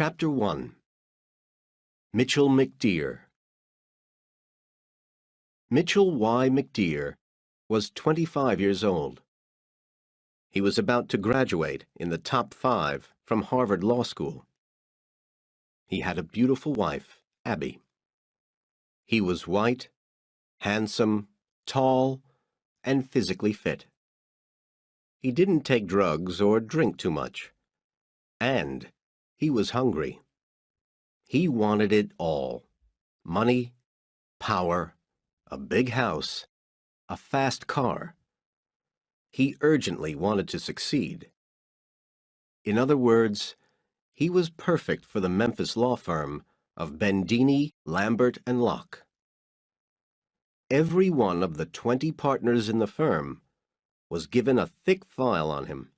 Chapter 1. Mitchell McDear. Mitchell Y. McDear was 25 years old. He was about to graduate in the top 5 from Harvard Law School. He had a beautiful wife, Abby. He was white, handsome, tall, and physically fit. He didn't take drugs or drink too much. And he was hungry. He wanted it all: money, power, a big house, a fast car. He urgently wanted to succeed. In other words, he was perfect for the Memphis law firm of Bendini, Lambert, and Locke. Every one of the 20 partners in the firm was given a thick file on him.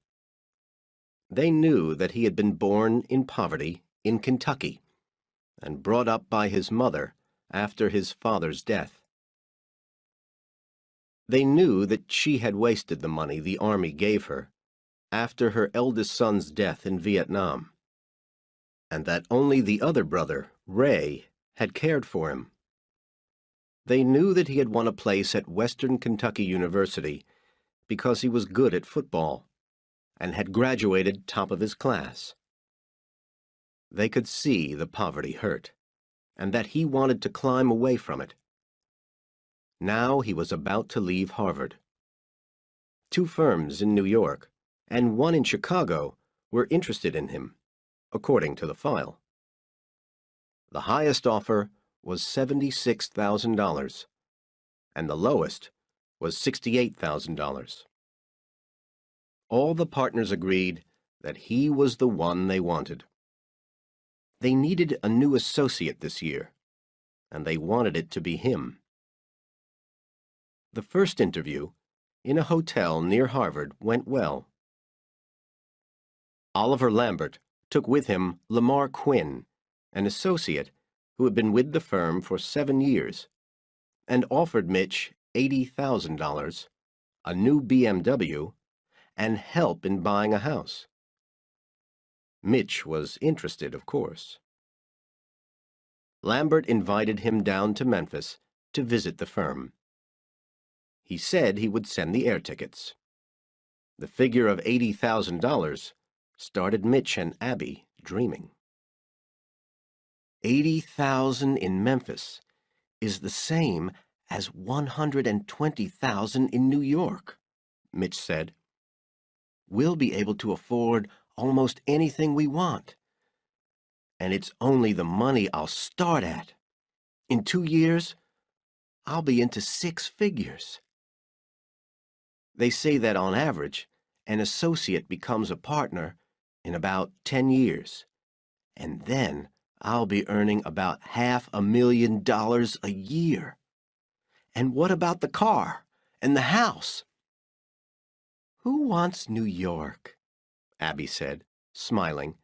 They knew that he had been born in poverty in Kentucky and brought up by his mother after his father's death. They knew that she had wasted the money the Army gave her after her eldest son's death in Vietnam, and that only the other brother, Ray, had cared for him. They knew that he had won a place at Western Kentucky University because he was good at football and had graduated top of his class. They could see the poverty hurt, and that he wanted to climb away from it. Now he was about to leave Harvard. 2 firms in New York and 1 in Chicago were interested in him, according to the file. The highest offer was $76,000, and the lowest was $68,000. All the partners agreed that he was the one they wanted. They needed a new associate this year, and they wanted it to be him. The first interview, in a hotel near Harvard, went well. Oliver Lambert took with him Lamar Quinn, an associate who had been with the firm for 7 years, and offered Mitch $80,000, a new BMW, and help in buying a house. Mitch was interested, of course. Lambert invited him down to Memphis to visit the firm. He said he would send the air tickets. The figure of $80,000 started Mitch and Abby dreaming. $80,000 in Memphis is the same as $120,000 in New York, Mitch said. We'll be able to afford almost anything we want. And it's only the money I'll start at. In 2 years, I'll be into 6 figures. They say that on average, an associate becomes a partner in about 10 years. And then I'll be earning about $500,000 a year. And what about the car and the house? Who wants New York? Abby said, smiling,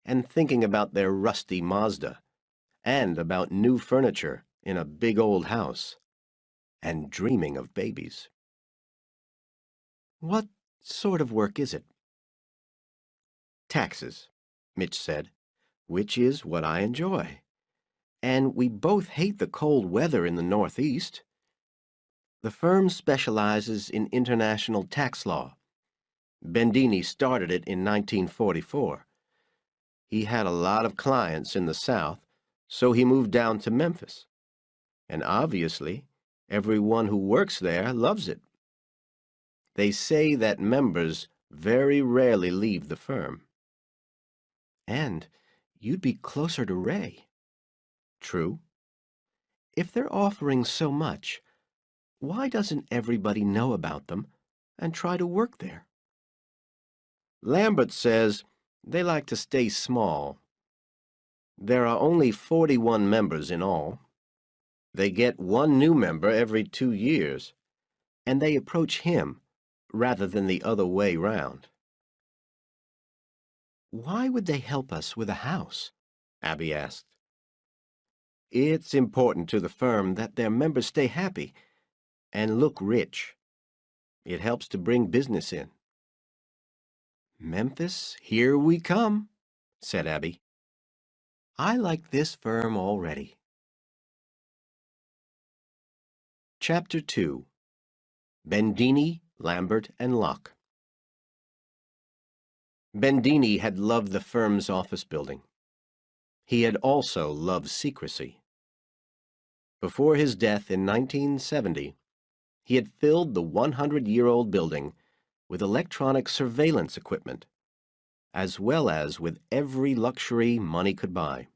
and thinking about their rusty Mazda, and about new furniture in a big old house, and dreaming of babies. What sort of work is it? Taxes, Mitch said, which is what I enjoy. And we both hate the cold weather in the Northeast. The firm specializes in international tax law. Bendini started it in 1944. He had a lot of clients in the South, so he moved down to Memphis. And obviously, everyone who works there loves it. They say that members very rarely leave the firm. And you'd be closer to Ray. True. If they're offering so much, why doesn't everybody know about them and try to work there? Lambert says they like to stay small. There are only 41 members in all. They get 1 new member every 2 years, and they approach him rather than the other way round. Why would they help us with a house? Abby asked. It's important to the firm that their members stay happy and look rich. It helps to bring business in. Memphis, here we come, said Abby. I like this firm already. Chapter 2. Bendini, Lambert, and Locke. Bendini had loved the firm's office building. He had also loved secrecy. Before his death in 1970, he had filled the 100-year-old building with electronic surveillance equipment, as well as with every luxury money could buy.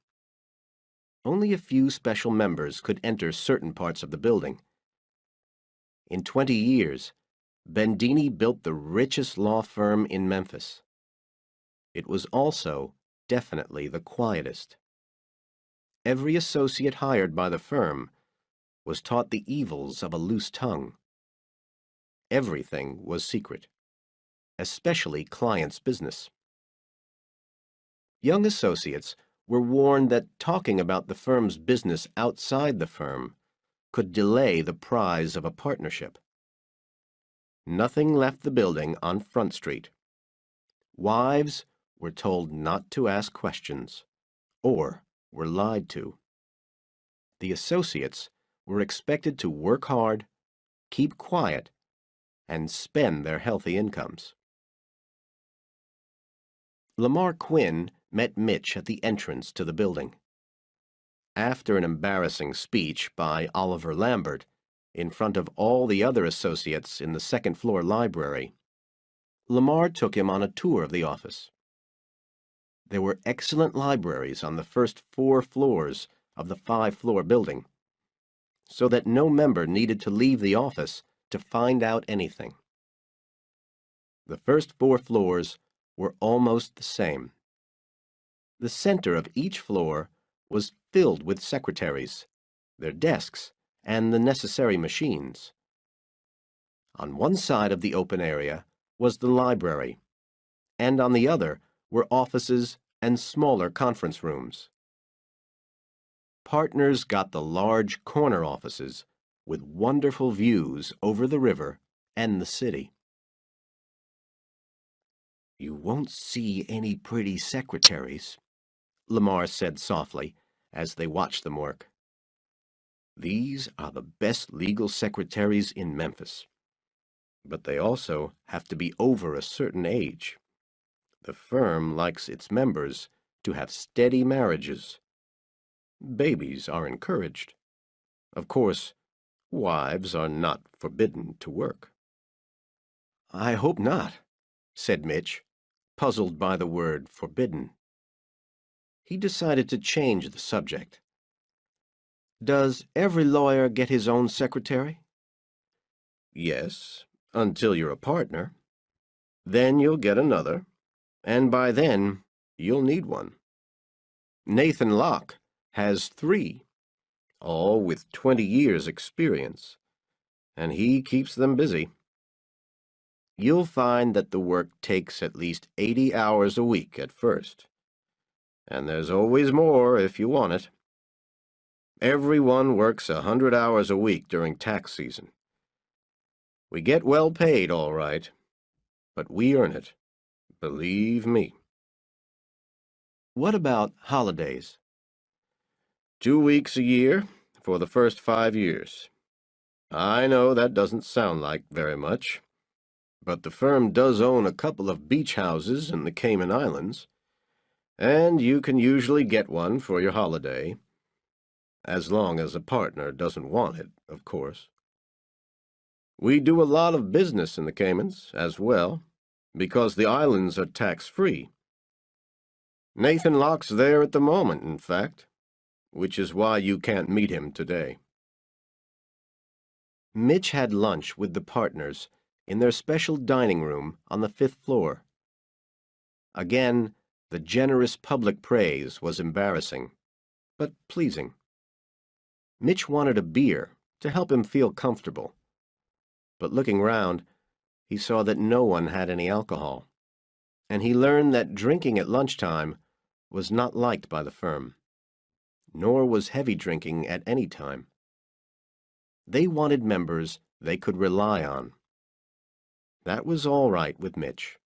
Only a few special members could enter certain parts of the building. In 20 years, Bendini built the richest law firm in Memphis. It was also definitely the quietest. Every associate hired by the firm was taught the evils of a loose tongue. Everything was secret, especially clients' business. Young associates were warned that talking about the firm's business outside the firm could delay the prize of a partnership. Nothing left the building on Front Street. Wives were told not to ask questions, or were lied to. The associates were expected to work hard, keep quiet, and spend their healthy incomes. Lamar Quinn met Mitch at the entrance to the building. After an embarrassing speech by Oliver Lambert in front of all the other associates in the second-floor library, Lamar took him on a tour of the office. There were excellent libraries on the first 4 floors of the 5-floor building, so that no member needed to leave the office to find out anything. The first 4 floors were almost the same. The center of each floor was filled with secretaries, their desks, and the necessary machines. On one side of the open area was the library, and on the other were offices and smaller conference rooms. Partners got the large corner offices with wonderful views over the river and the city. "You won't see any pretty secretaries," Lamar said softly as they watched them work. "These are the best legal secretaries in Memphis. But they also have to be over a certain age. The firm likes its members to have steady marriages. Babies are encouraged. Of course, wives are not forbidden to work." "I hope not," said Mitch, puzzled by the word forbidden. He decided to change the subject. "Does every lawyer get his own secretary?" "Yes, until you're a partner. Then you'll get another, and by then you'll need one. Nathan Locke has 3, all with 20 years' experience, and he keeps them busy. You'll find that the work takes at least 80 hours a week at first, and there's always more if you want it. Everyone works 100 hours a week during tax season. We get well paid, all right, but we earn it, believe me." "What about holidays?" 2 weeks a year for the first 5 years. I know that doesn't sound like very much, but the firm does own a couple of beach houses in the Cayman Islands, and you can usually get one for your holiday, as long as a partner doesn't want it, of course. We do a lot of business in the Caymans as well, because the islands are tax-free. Nathan Locke's there at the moment, in fact, which is why you can't meet him today. Mitch had lunch with the partners in their special dining room on the 5th floor. Again, the generous public praise was embarrassing, but pleasing. Mitch wanted a beer to help him feel comfortable, but looking round, he saw that no one had any alcohol, and he learned that drinking at lunchtime was not liked by the firm, nor was heavy drinking at any time. They wanted members they could rely on. That was all right with Mitch.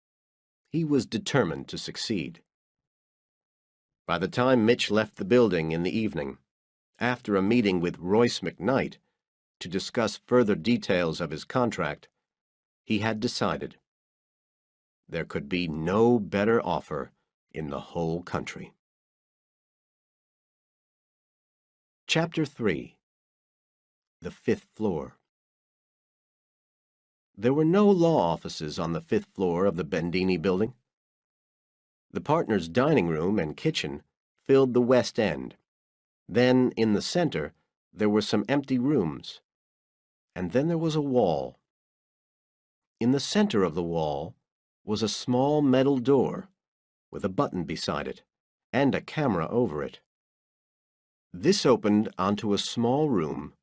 He was determined to succeed. By the time Mitch left the building in the evening, after a meeting with Royce McKnight to discuss further details of his contract, he had decided there could be no better offer in the whole country. Chapter 3. The Fifth Floor. There were no law offices on the fifth floor of the Bendini building. The partners' dining room and kitchen filled the west end. Then, in the center, there were some empty rooms. And then there was a wall. In the center of the wall was a small metal door with a button beside it and a camera over it. This opened onto a small room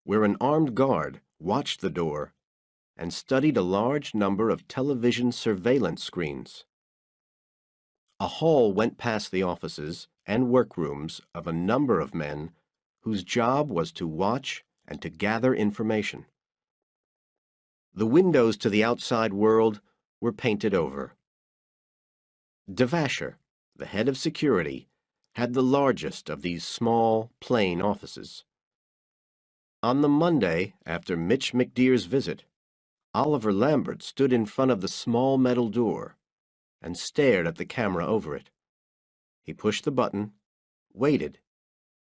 where an armed guard watched the door and studied a large number of television surveillance screens. A hall went past the offices and workrooms of a number of men whose job was to watch and to gather information. The windows to the outside world were painted over. Devasher, the head of security, had the largest of these small, plain offices. On the Monday after Mitch McDeer's visit, Oliver Lambert stood in front of the small metal door and stared at the camera over it. He pushed the button, waited,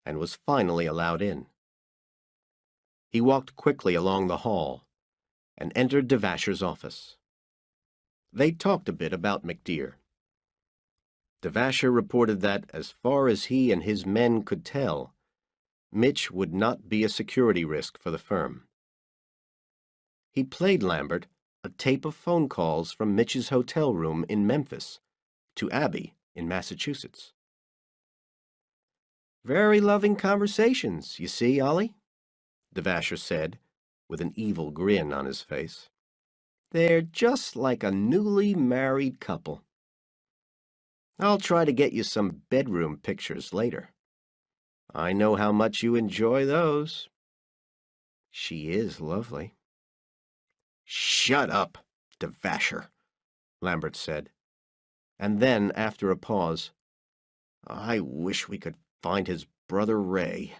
and was finally allowed in. He walked quickly along the hall and entered Devasher's office. They talked a bit about McDeer. Devasher reported that, as far as he and his men could tell, Mitch would not be a security risk for the firm. He played Lambert a tape of phone calls from Mitch's hotel room in Memphis to Abby in Massachusetts. "Very loving conversations, you see, Ollie," Devasher said, with an evil grin on his face. "They're just like a newly married couple. I'll try to get you some bedroom pictures later. I know how much you enjoy those." "She is lovely." "Shut up, Devasher," Lambert said. And then, after a pause, "I wish we could find his brother Ray.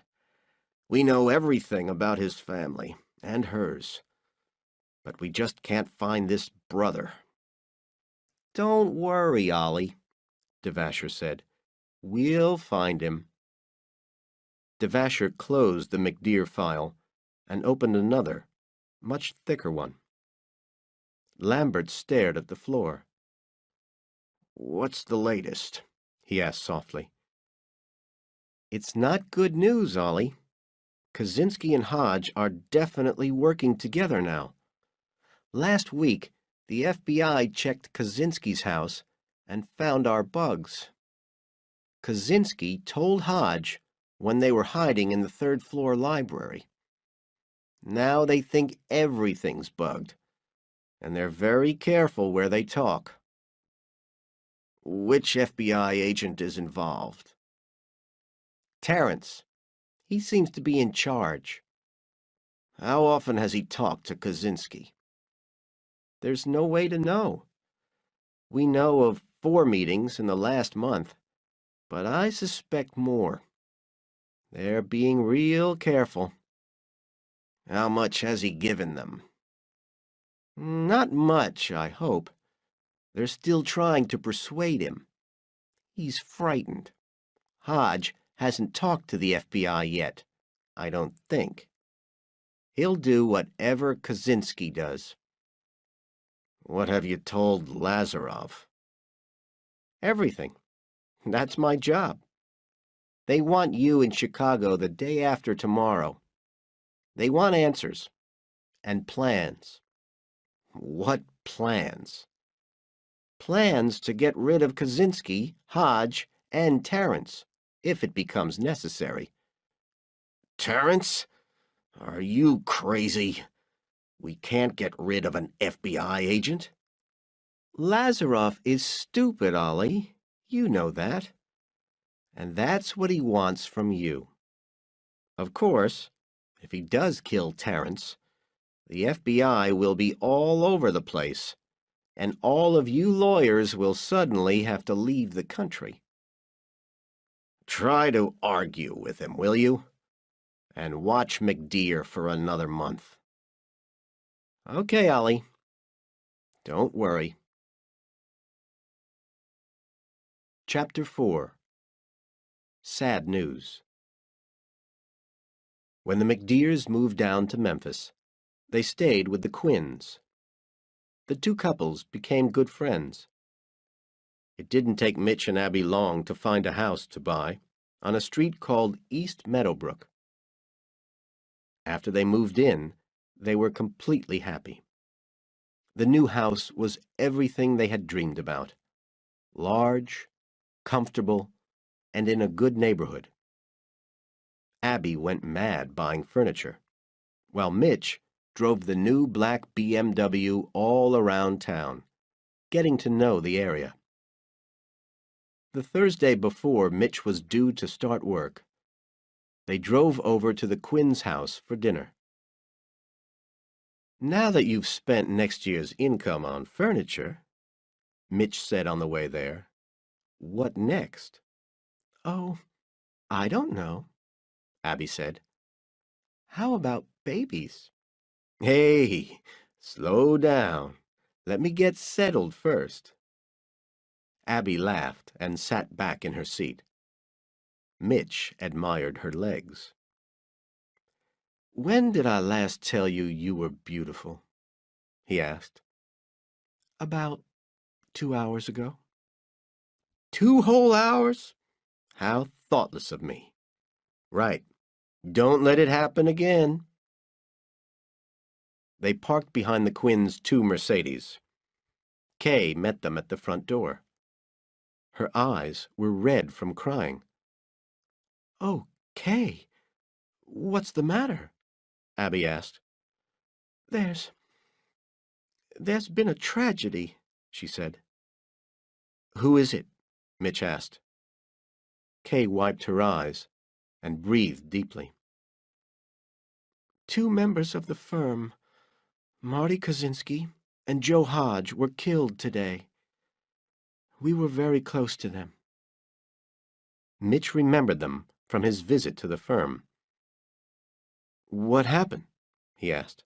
We know everything about his family, and hers. But we just can't find this brother." "Don't worry, Ollie," Devasher said. "We'll find him." Devasher closed the McDeer file and opened another, much thicker one. Lambert stared at the floor. "What's the latest?" he asked softly. "It's not good news, Ollie. Kaczynski and Hodge are definitely working together now. Last week, the FBI checked Kaczynski's house and found our bugs. Kaczynski told Hodge when they were hiding in the third-floor library. Now they think everything's bugged, and they're very careful where they talk." "Which FBI agent is involved?" "Terrence. He seems to be in charge." "How often has he talked to Kaczynski?" "There's no way to know. We know of 4 meetings in the last month, but I suspect more. They're being real careful." "How much has he given them?" "Not much, I hope. They're still trying to persuade him. He's frightened. Hodge hasn't talked to the FBI yet, I don't think. He'll do whatever Kaczynski does." "What have you told Lazarov?" "Everything. That's my job. They want you in Chicago the day after tomorrow. They want answers and plans." "What plans?" "Plans to get rid of Kaczynski, Hodge, and Terrence, if it becomes necessary." "Terrence? Are you crazy? We can't get rid of an FBI agent." "Lazarov is stupid, Ollie. You know that. And that's what he wants from you. Of course, if he does kill Terrence, the FBI will be all over the place, and all of you lawyers will suddenly have to leave the country." try to argue with him, will you? And watch McDear for another month. Okay, Ollie. Don't worry. Chapter 4. Sad News. When the McDears moved down to Memphis, they stayed with the Quinns. The two couples became good friends. It didn't take Mitch and Abby long to find a house to buy on a street called East Meadowbrook. After they moved in, they were completely happy. The new house was everything they had dreamed about: large, comfortable, and in a good neighborhood. Abby went mad buying furniture, while Mitch drove the new black BMW all around town, getting to know the area. The Thursday before Mitch was due to start work, they drove over to the Quinn's house for dinner. "Now that you've spent next year's income on furniture," Mitch said on the way there, "what next?" "Oh, I don't know," Abby said. "How about babies?" "Hey, slow down. Let me get settled first." Abby laughed and sat back in her seat. Mitch admired her legs. "When did I last tell you you were beautiful?" he asked. "About 2 hours ago." 2 whole hours? How thoughtless of me. Right. Don't let it happen again. They parked behind the Quinns' 2 Mercedes. Kay met them at the front door. Her eyes were red from crying. "Oh, Kay, what's the matter?" Abby asked. There's been a tragedy," she said. "Who is it?" Mitch asked. Kay wiped her eyes and breathed deeply. "2 members of the firm, Marty Kozinski and Joe Hodge, were killed today. We were very close to them." Mitch remembered them from his visit to the firm. "What happened?" he asked.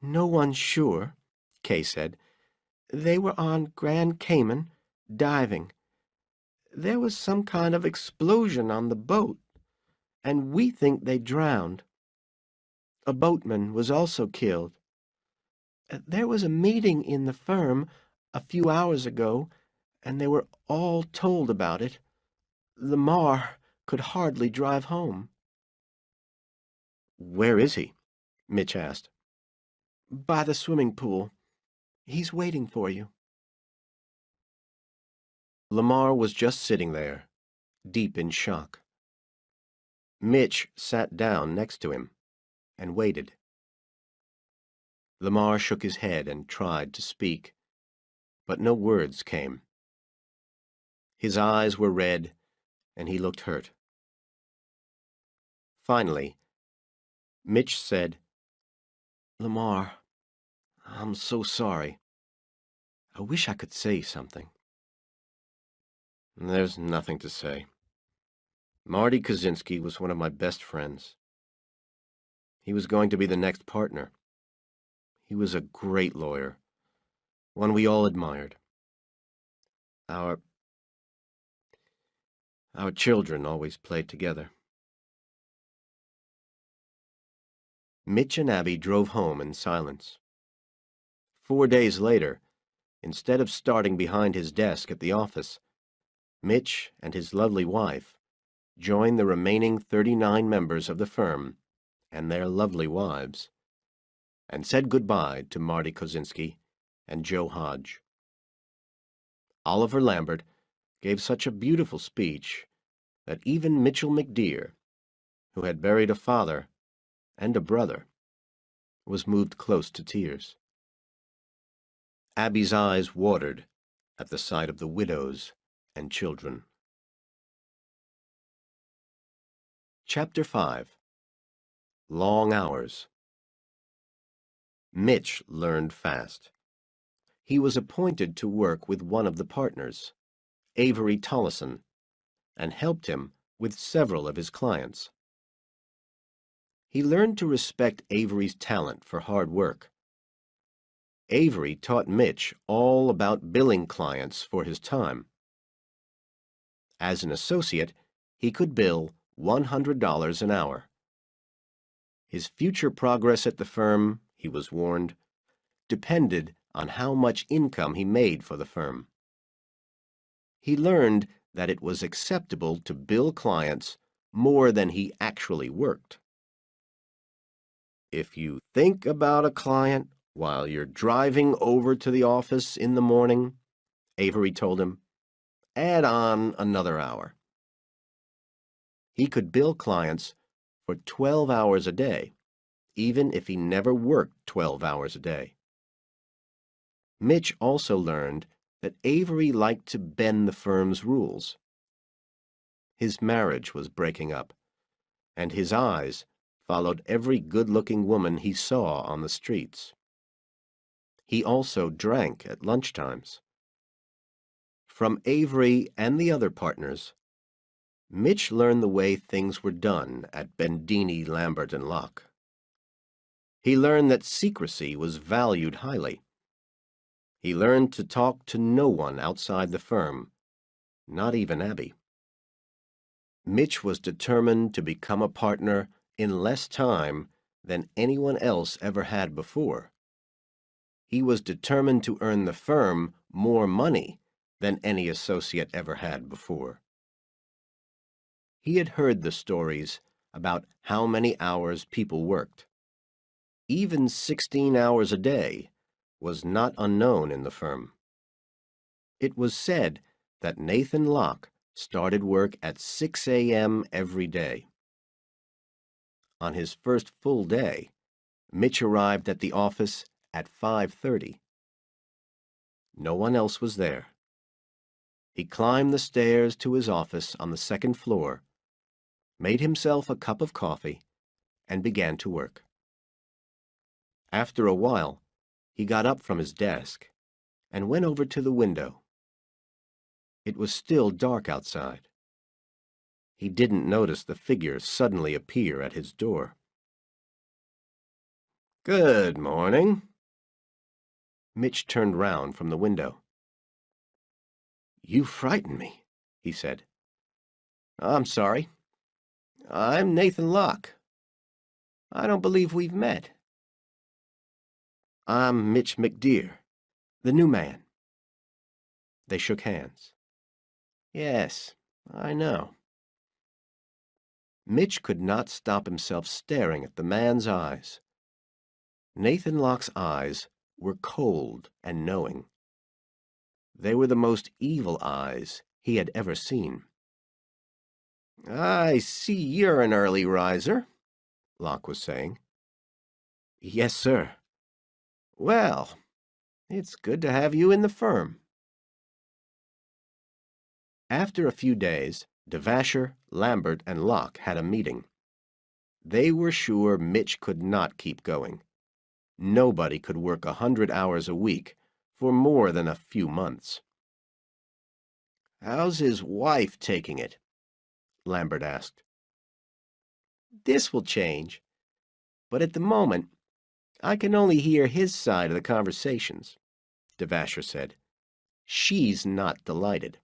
"No one's sure," Kay said. "They were on Grand Cayman, diving. There was some kind of explosion on the boat, and we think they drowned. A boatman was also killed. There was a meeting in the firm a few hours ago, and they were all told about it. Lamar could hardly drive home." "Where is he?" Mitch asked. "By the swimming pool. He's waiting for you." Lamar was just sitting there, deep in shock. Mitch sat down next to him and waited. Lamar shook his head and tried to speak, but no words came. His eyes were red, and he looked hurt. Finally, Mitch said, "Lamar, I'm so sorry. I wish I could say something." "There's nothing to say. Marty Kozinski was one of my best friends. He was going to be the next partner. He was a great lawyer, one we all admired. Our children always played together." Mitch and Abby drove home in silence. 4 days later, instead of starting behind his desk at the office, Mitch and his lovely wife joined the remaining 39 members of the firm and their lovely wives, and said goodbye to Marty Kozinski and Joe Hodge. Oliver Lambert gave such a beautiful speech that even Mitchell McDear, who had buried a father and a brother, was moved close to tears. Abby's eyes watered at the sight of the widows and children. Chapter 5. Long Hours. Mitch learned fast. He was appointed to work with one of the partners, Avery Tollison, and helped him with several of his clients. He learned to respect Avery's talent for hard work. Avery taught Mitch all about billing clients for his time. As an associate, he could bill $100 an hour. His future progress at the firm, he was warned, depended on how much income he made for the firm. He learned that it was acceptable to bill clients more than he actually worked. If you think about a client while you're driving over to the office in the morning, Avery told him, add on another hour. He could bill clients for 12 hours a day, even if he never worked 12 hours a day. Mitch also learned that Avery liked to bend the firm's rules. His marriage was breaking up, and his eyes followed every good-looking woman he saw on the streets. He also drank at lunchtimes. From Avery and the other partners, Mitch learned the way things were done at Bendini, Lambert & Locke. He learned that secrecy was valued highly. He learned to talk to no one outside the firm, not even Abby. Mitch was determined to become a partner in less time than anyone else ever had before. He was determined to earn the firm more money than any associate ever had before. He had heard the stories about how many hours people worked. Even 16 hours a day was not unknown in the firm. It was said that Nathan Locke started work at 6 a.m. every day. On his first full day, Mitch arrived at the office at 5:30. No one else was there. He climbed the stairs to his office on the second floor, made himself a cup of coffee, and began to work. After a while, he got up from his desk and went over to the window. It was still dark outside. He didn't notice the figure suddenly appear at his door. "Good morning." Mitch turned round from the window. "You frightened me," he said. "I'm sorry. I'm Nathan Locke. I don't believe we've met." "I'm Mitch McDear, the new man." They shook hands. "Yes, I know." Mitch could not stop himself staring at the man's eyes. Nathan Locke's eyes were cold and knowing. They were the most evil eyes he had ever seen. "I see you're an early riser," Locke was saying. "Yes, sir." "Well, it's good to have you in the firm." After a few days, Devasher, Lambert, and Locke had a meeting. They were sure Mitch could not keep going. Nobody could work 100 hours a week for more than a few months. "How's his wife taking it?" Lambert asked. "This will change, but at the moment, I can only hear his side of the conversations," Devasher said. "She's not delighted.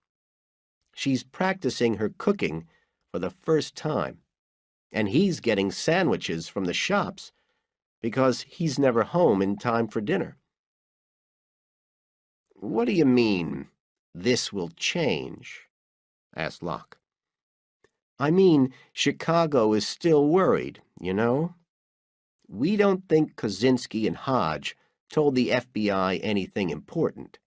She's practicing her cooking for the first time, and he's getting sandwiches from the shops because he's never home in time for dinner." "What do you mean, this will change?" asked Locke. "I mean, Chicago is still worried, you know? We don't think Kozinski and Hodge told the FBI anything important,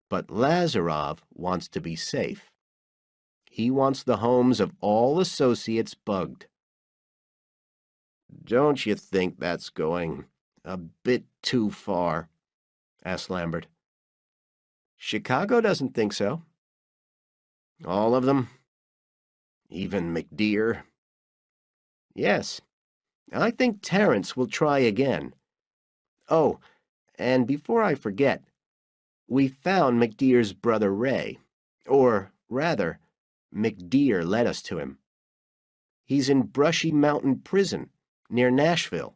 but Lazarov wants to be safe. He wants the homes of all associates bugged." "Don't you think that's going a bit too far?" asked Lambert. "Chicago doesn't think so." "All of them? Even McDear?" "Yes. I think Terrence will try again. Oh, and before I forget, we found McDear's brother Ray. Or, rather, McDear led us to him. He's in Brushy Mountain Prison, near Nashville.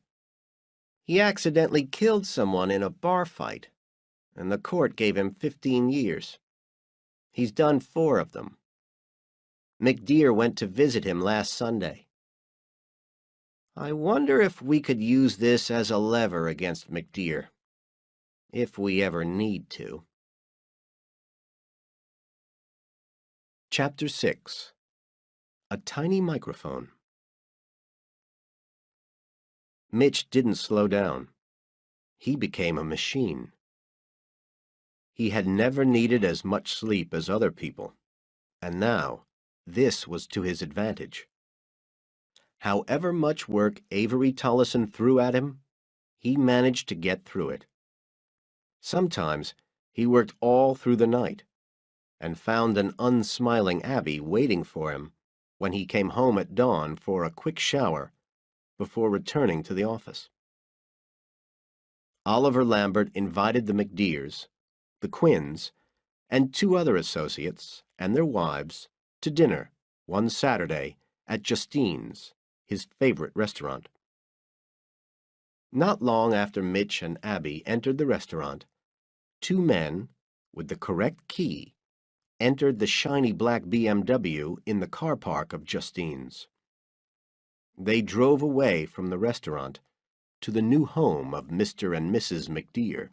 He accidentally killed someone in a bar fight, and the court gave him 15 years. He's done 4 of them. McDear went to visit him last Sunday. I wonder if we could use this as a lever against McDear, if we ever need to. Chapter 6. A Tiny Microphone. Mitch didn't slow down. He became a machine. He had never needed as much sleep as other people, and now this was to his advantage. However much work Avery Tollison threw at him, he managed to get through it. Sometimes he worked all through the night and found an unsmiling Abby waiting for him when he came home at dawn for a quick shower before returning to the office. Oliver Lambert invited the McDears, the Quinns, and 2 other associates and their wives to dinner one Saturday at Justine's, his favorite restaurant. Not long after Mitch and Abby entered the restaurant, 2 men, with the correct key, entered the shiny black BMW in the car park of Justine's. They drove away from the restaurant to the new home of Mr. and Mrs. McDear.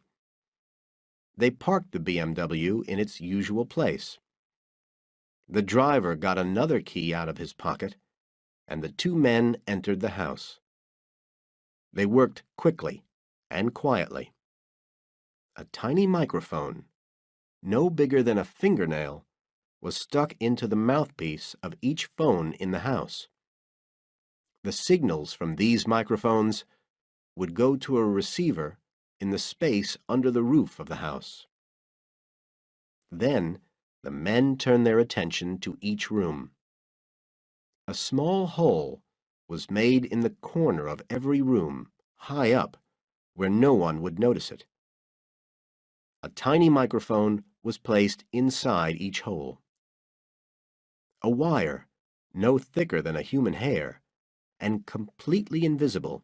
They parked the BMW in its usual place. The driver got another key out of his pocket, and the 2 men entered the house. They worked quickly and quietly. A tiny microphone, no bigger than a fingernail, was stuck into the mouthpiece of each phone in the house. The signals from these microphones would go to a receiver in the space under the roof of the house. Then the men turned their attention to each room. A small hole was made in the corner of every room, high up, where no one would notice it. A tiny microphone was placed inside each hole. A wire, no thicker than a human hair, and completely invisible,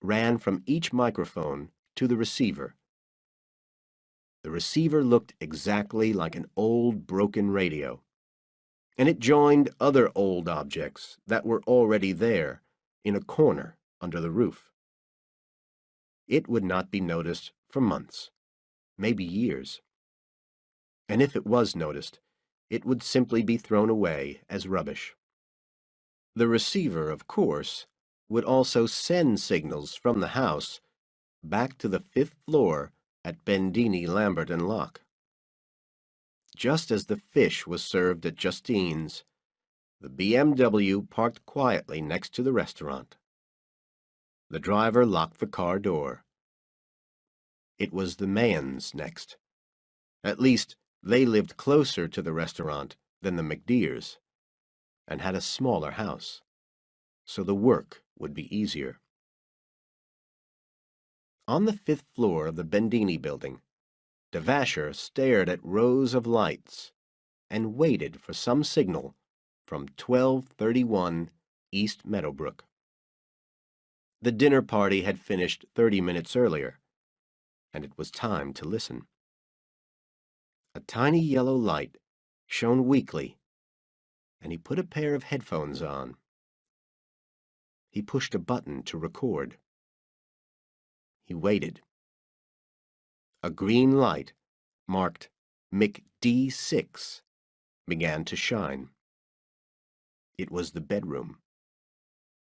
ran from each microphone to the receiver. The receiver looked exactly like an old broken radio, and it joined other old objects that were already there in a corner under the roof. It would not be noticed for months, maybe years. And if it was noticed, it would simply be thrown away as rubbish. The receiver, of course, would also send signals from the house back to the 5th floor at Bendini, Lambert and Locke. Just as the fish was served at Justine's, the BMW parked quietly next to the restaurant. The driver locked the car door. It was the Mayans next. At least, they lived closer to the restaurant than the McDears, and had a smaller house, so the work would be easier. On the 5th floor of the Bendini building, Devasher stared at rows of lights and waited for some signal from 1231 East Meadowbrook. The dinner party had finished 30 minutes earlier, and it was time to listen. A tiny yellow light shone weakly, and he put a pair of headphones on. He pushed a button to record. He waited. A green light, marked McD6, began to shine. It was the bedroom.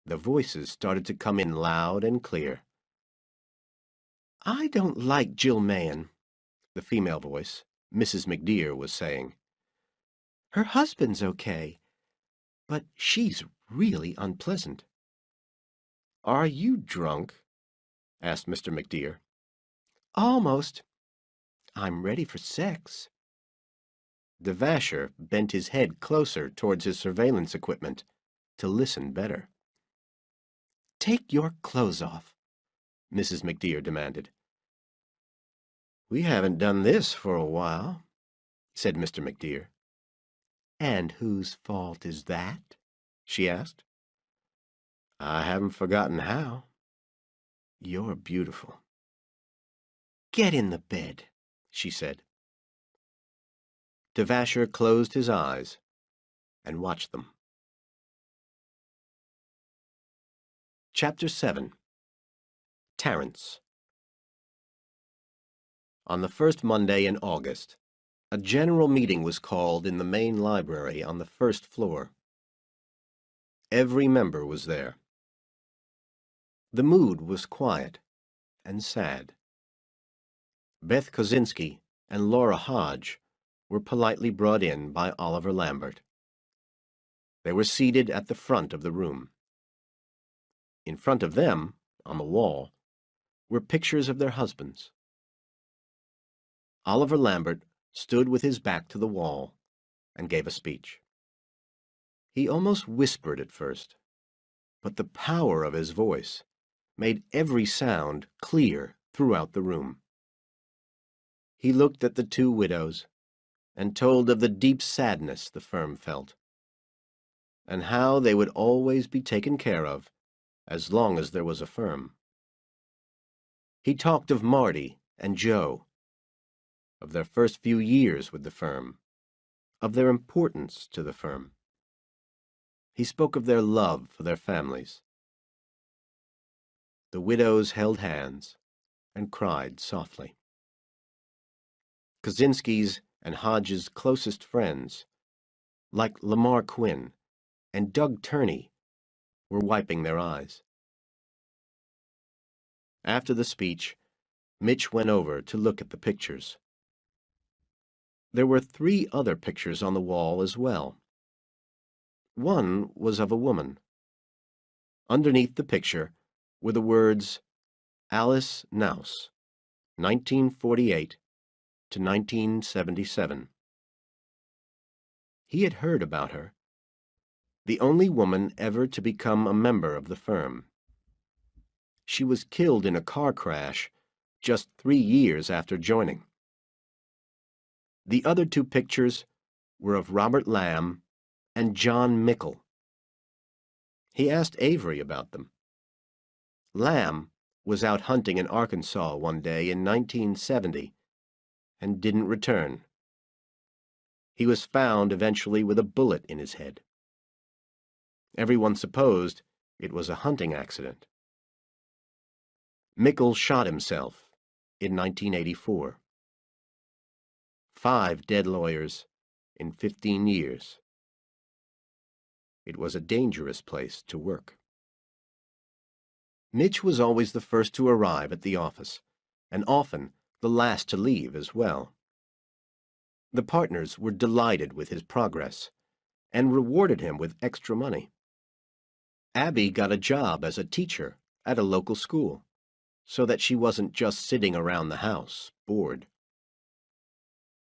The voices started to come in loud and clear. "I don't like Jill Mahan," the female voice, Mrs. McDear, was saying. "Her husband's okay, but she's really unpleasant." "Are you drunk?" asked Mr. McDear. "Almost. I'm ready for sex." Devasher bent his head closer towards his surveillance equipment to listen better. "Take your clothes off," Mrs. McDear demanded. "We haven't done this for a while," said Mr. McDear. "And whose fault is that?" she asked. "I haven't forgotten how." "You're beautiful." "Get in the bed," she said. Devasher closed his eyes and watched them. Chapter 7. Terence. On the first Monday in August, a general meeting was called in the main library on the first floor. Every member was there. The mood was quiet and sad. Beth Kosinski and Laura Hodge were politely brought in by Oliver Lambert. They were seated at the front of the room. In front of them, on the wall, were pictures of their husbands. Oliver Lambert stood with his back to the wall and gave a speech. He almost whispered at first, but the power of his voice made every sound clear throughout the room. He looked at the two widows and told of the deep sadness the firm felt, and how they would always be taken care of as long as there was a firm. He talked of Marty and Joe, of their first few years with the firm, of their importance to the firm. He spoke of their love for their families. The widows held hands and cried softly. Kosinski's and Hodge's closest friends, like Lamar Quinn and Doug Turney, were wiping their eyes. After the speech, Mitch went over to look at the pictures. There were 3 other pictures on the wall as well. One was of a woman. Underneath the picture were the words, Alice Nouse, 1948 to 1977. He had heard about her. The only woman ever to become a member of the firm. She was killed in a car crash just 3 years after joining. The other 2 pictures were of Robert Lamb and John Mickle. He asked Avery about them. Lamb was out hunting in Arkansas one day in 1970 and didn't return. He was found eventually with a bullet in his head. Everyone supposed it was a hunting accident. Mickle shot himself in 1984. 5 dead lawyers in 15 years. It was a dangerous place to work. Mitch was always the first to arrive at the office, and often the last to leave as well. The partners were delighted with his progress and rewarded him with extra money. Abby got a job as a teacher at a local school, so that she wasn't just sitting around the house, bored.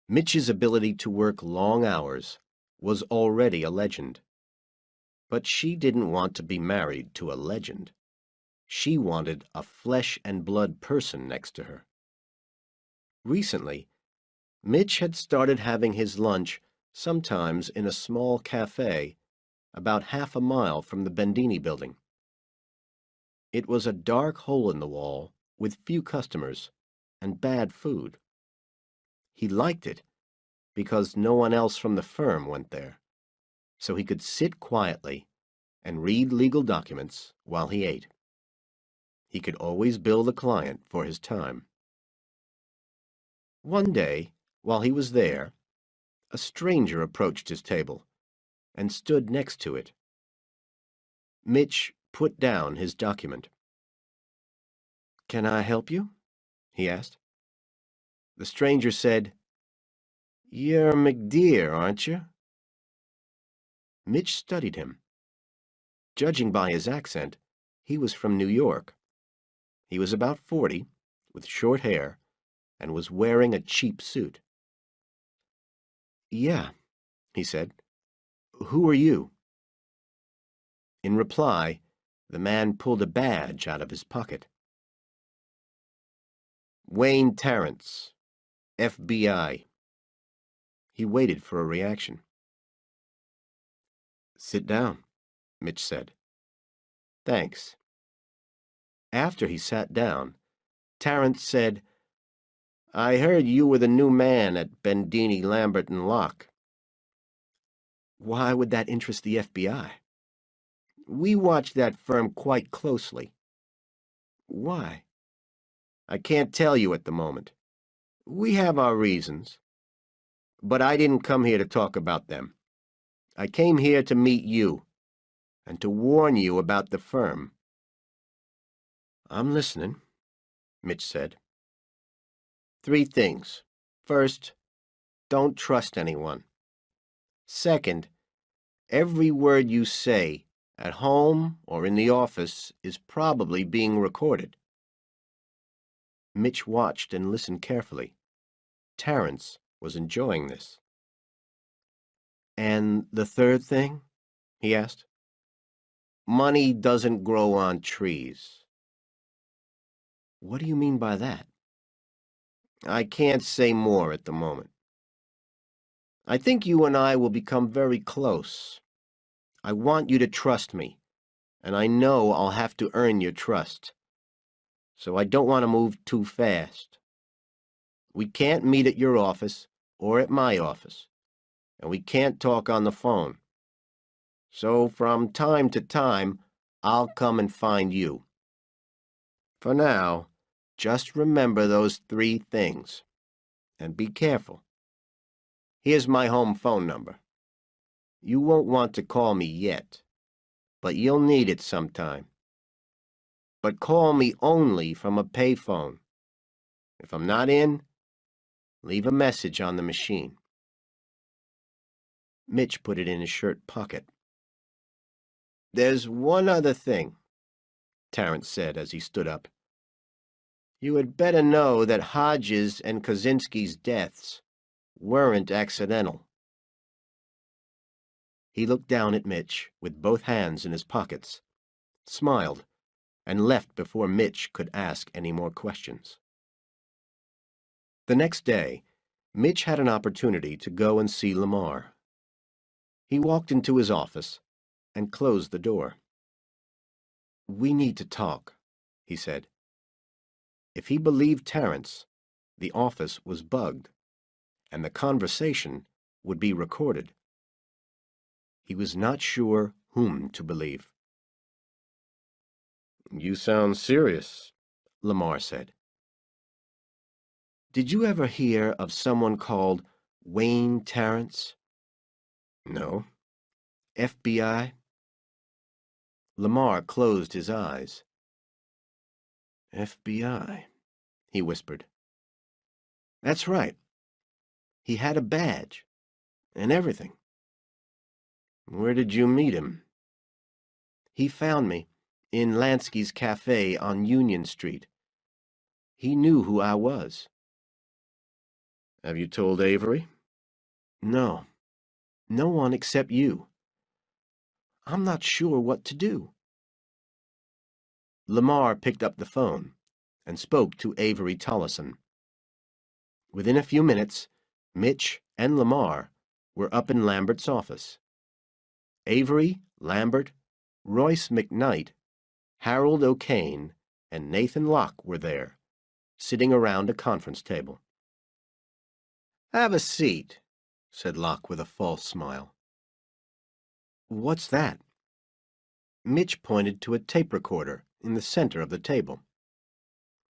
Mitch's ability to work long hours was already a legend. But she didn't want to be married to a legend. She wanted a flesh and blood person next to her. Recently, Mitch had started having his lunch sometimes in a small cafe about half a mile from the Bendini building. It was a dark hole in the wall with few customers and bad food. He liked it because no one else from the firm went there, so he could sit quietly and read legal documents while he ate. He could always bill the client for his time. One day, while he was there, a stranger approached his table and stood next to it. Mitch put down his document. "Can I help you?" he asked. The stranger said, "You're McDear, aren't you?" Mitch studied him. Judging by his accent, he was from New York. He was about 40, with short hair, and was wearing a cheap suit. "Yeah," he said. "Who are you?" In reply, the man pulled a badge out of his pocket. "Wayne Terence, FBI." He waited for a reaction. Sit down, Mitch said. Thanks. After he sat down, Tarrant said, I heard you were the new man at Bendini, Lambert and Locke. Why would that interest the FBI? We watch that firm quite closely. Why? I can't tell you at the moment. We have our reasons. But I didn't come here to talk about them. I came here to meet you and to warn you about the firm. I'm listening, Mitch said. 3 things. First, don't trust anyone. Second, every word you say, at home or in the office, is probably being recorded. Mitch watched and listened carefully. Terrence was enjoying this. And the third thing? He asked. Money doesn't grow on trees. What do you mean by that? I can't say more at the moment. I think you and I will become very close. I want you to trust me, and I know I'll have to earn your trust. So I don't want to move too fast. We can't meet at your office or at my office, and we can't talk on the phone. So from time to time, I'll come and find you. For now, just remember those 3 things, and be careful. Here's my home phone number. You won't want to call me yet, but you'll need it sometime. But call me only from a payphone. If I'm not in, leave a message on the machine. Mitch put it in his shirt pocket. There's one other thing, Terrence said as he stood up. You had better know that Hodges and Kozinski's deaths weren't accidental. He looked down at Mitch with both hands in his pockets, smiled, and left before Mitch could ask any more questions. The next day, Mitch had an opportunity to go and see Lamar. He walked into his office and closed the door. We need to talk, he said. If he believed Terrence, the office was bugged, and the conversation would be recorded. He was not sure whom to believe. You sound serious, Lamar said. Did you ever hear of someone called Wayne Terrence? No. FBI? Lamar closed his eyes. FBI, he whispered. That's right. He had a badge and everything. Where did you meet him? He found me in Lansky's cafe on Union Street. He knew who I was. Have you told Avery? No. No one except you. I'm not sure what to do. Lamar picked up the phone and spoke to Avery Tollison. Within a few minutes, Mitch and Lamar were up in Lambert's office. Avery, Lambert, Royce McKnight, Harold O'Kane, and Nathan Locke were there, sitting around a conference table. Have a seat, said Locke with a false smile. What's that? Mitch pointed to a tape recorder in the center of the table.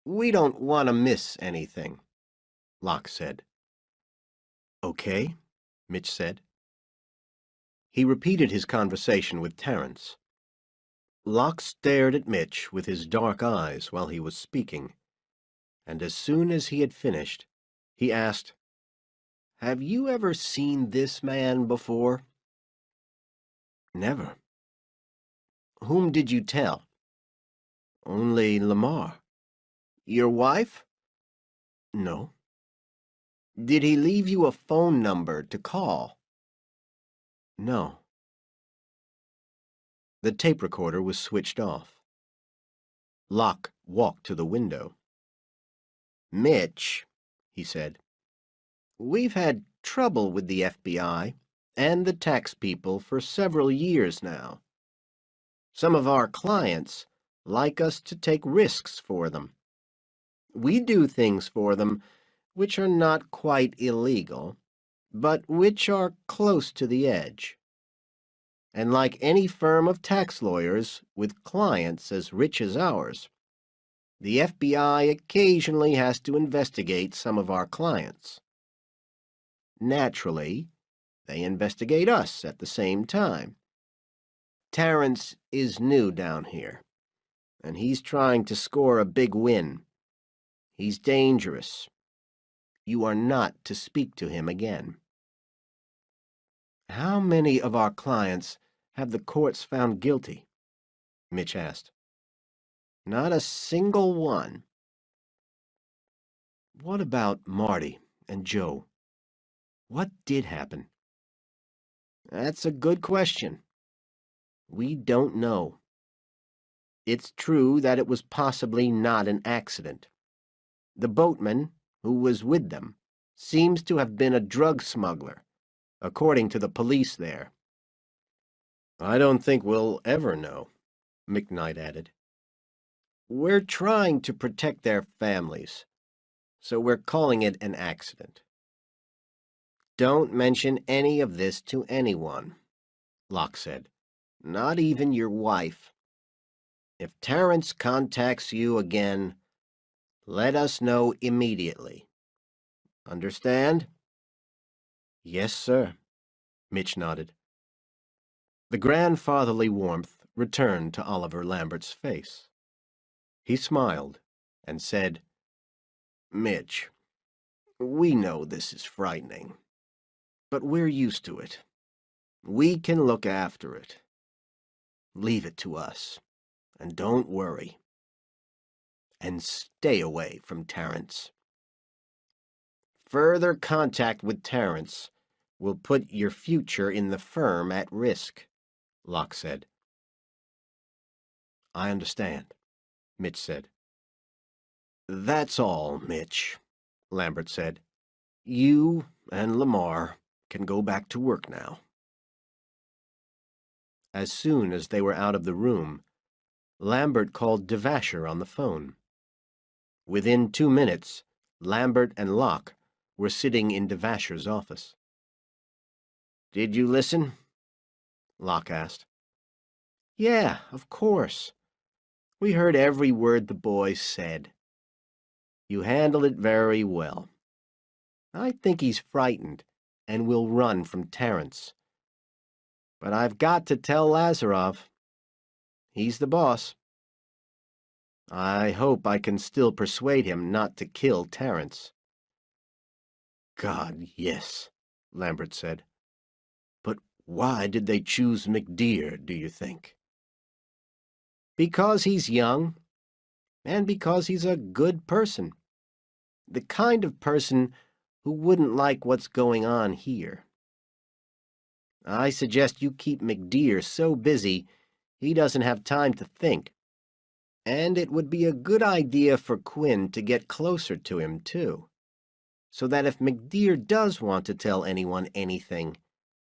We don't want to miss anything, Locke said. Okay, Mitch said. He repeated his conversation with Terrence. Locke stared at Mitch with his dark eyes while he was speaking, and as soon as he had finished, he asked, Have you ever seen this man before? Never. Whom did you tell? Only Lamar. Your wife? No. Did he leave you a phone number to call? No. The tape recorder was switched off. Locke walked to the window. Mitch, he said, we've had trouble with the FBI. and the tax people for several years now. Some of our clients like us to take risks for them. We do things for them which are not quite illegal, but which are close to the edge. And like any firm of tax lawyers with clients as rich as ours, the FBI occasionally has to investigate some of our clients. Naturally, they investigate us at the same time. Terrence is new down here, and he's trying to score a big win. He's dangerous. You are not to speak to him again. How many of our clients have the courts found guilty? Mitch asked. Not a single one. What about Marty and Joe? What did happen? That's a good question. We don't know. It's true that it was possibly not an accident. The boatman, who was with them, seems to have been a drug smuggler, according to the police there. I don't think we'll ever know, McKnight added. We're trying to protect their families, so we're calling it an accident. Don't mention any of this to anyone, Locke said. Not even your wife. If Terrence contacts you again, let us know immediately. Understand? Yes, sir, Mitch nodded. The grandfatherly warmth returned to Oliver Lambert's face. He smiled and said, Mitch, we know this is frightening, but we're used to it. We can look after it. Leave it to us, and don't worry. And stay away from Terrence. Further contact with Terrence will put your future in the firm at risk, Locke said. I understand, Mitch said. That's all, Mitch, Lambert said. You and Lamar can go back to work now. As soon as they were out of the room, Lambert called Devasher on the phone. Within 2 minutes, Lambert and Locke were sitting in Devasher's office. Did you listen? Locke asked. Yeah, of course. We heard every word the boy said. You handled it very well. I think he's frightened and will run from Terrence. But I've got to tell Lazarov. He's the boss. I hope I can still persuade him not to kill Terrence. God, yes, Lambert said. But why did they choose McDear, do you think? Because he's young, and because he's a good person. The kind of person who wouldn't like what's going on here. I suggest you keep McDear so busy he doesn't have time to think. And it would be a good idea for Quinn to get closer to him, too, so that if McDear does want to tell anyone anything,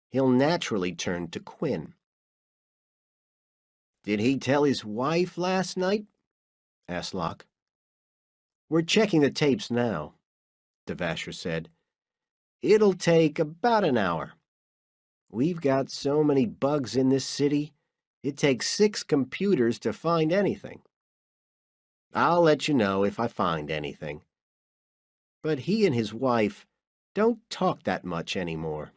he'll naturally turn to Quinn. Did he tell his wife last night? Asked Locke. We're checking the tapes now, Devasher said. It'll take about an hour. We've got so many bugs in this city, it takes 6 computers to find anything. I'll let you know if I find anything. But he and his wife don't talk that much anymore.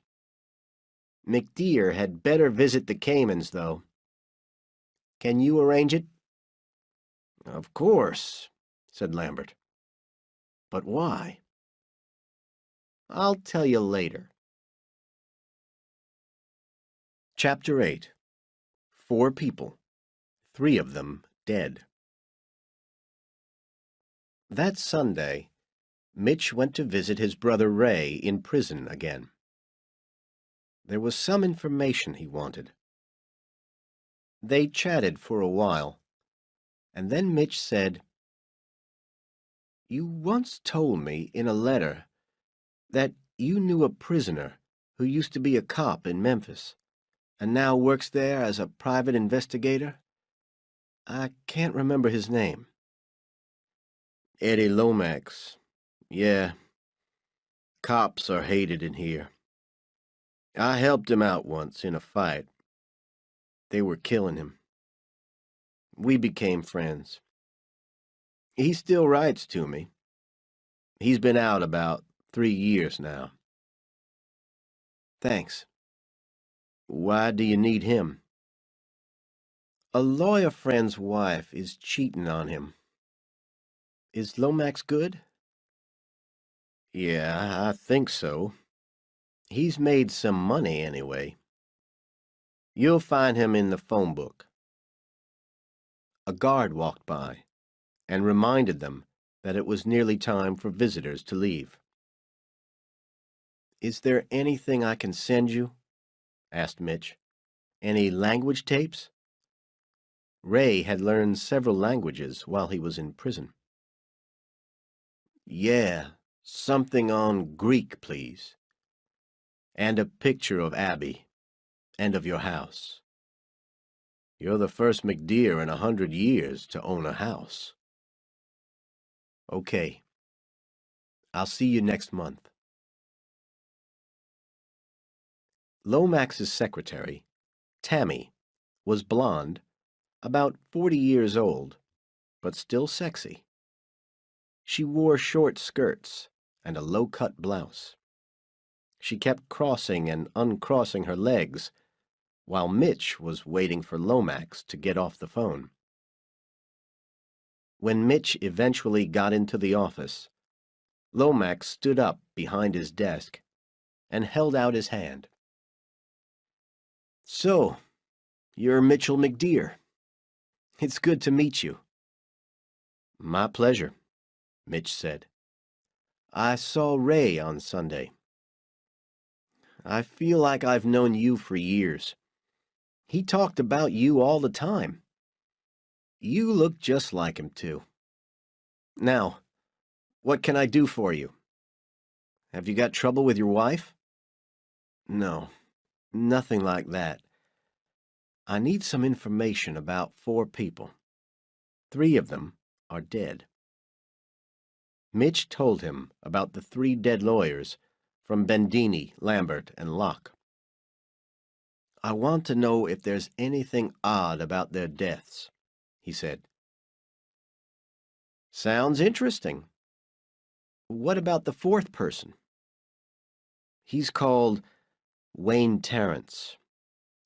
McDear had better visit the Caymans, though. Can you arrange it? Of course, said Lambert. But why? I'll tell you later. Chapter 8. 4 people, 3 of them dead. That Sunday, Mitch went to visit his brother Ray in prison again. There was some information he wanted. They chatted for a while, and then Mitch said, You once told me in a letter that you knew a prisoner who used to be a cop in Memphis and now works there as a private investigator. I can't remember his name. Eddie Lomax. Yeah, cops are hated in here. I helped him out once in a fight. They were killing him. We became friends. He still writes to me. He's been out about 3 years now. Thanks. Why do you need him? A lawyer friend's wife is cheating on him. Is Lomax good? Yeah, I think so. He's made some money anyway. You'll find him in the phone book. A guard walked by and reminded them that it was nearly time for visitors to leave. Is there anything I can send you? Asked Mitch. Any language tapes? Ray had learned several languages while he was in prison. Yeah, something on Greek, please. And a picture of Abby, and of your house. You're the first McDeer in 100 years to own a house. Okay. I'll see you next month. Lomax's secretary, Tammy, was blonde, about 40 years old, but still sexy. She wore short skirts and a low-cut blouse. She kept crossing and uncrossing her legs while Mitch was waiting for Lomax to get off the phone. When Mitch eventually got into the office, Lomax stood up behind his desk and held out his hand. So, you're Mitchell McDeer. It's good to meet you. My pleasure, Mitch said. I saw Ray on Sunday. I feel like I've known you for years. He talked about you all the time. You look just like him, too. Now, what can I do for you? Have you got trouble with your wife? No, nothing like that. I need some information about 4 people. 3 of them are dead. Mitch told him about the 3 dead lawyers from Bendini, Lambert, and Locke. I want to know if there's anything odd about their deaths, he said. Sounds interesting. What about the 4th person? He's called Wayne Terrence.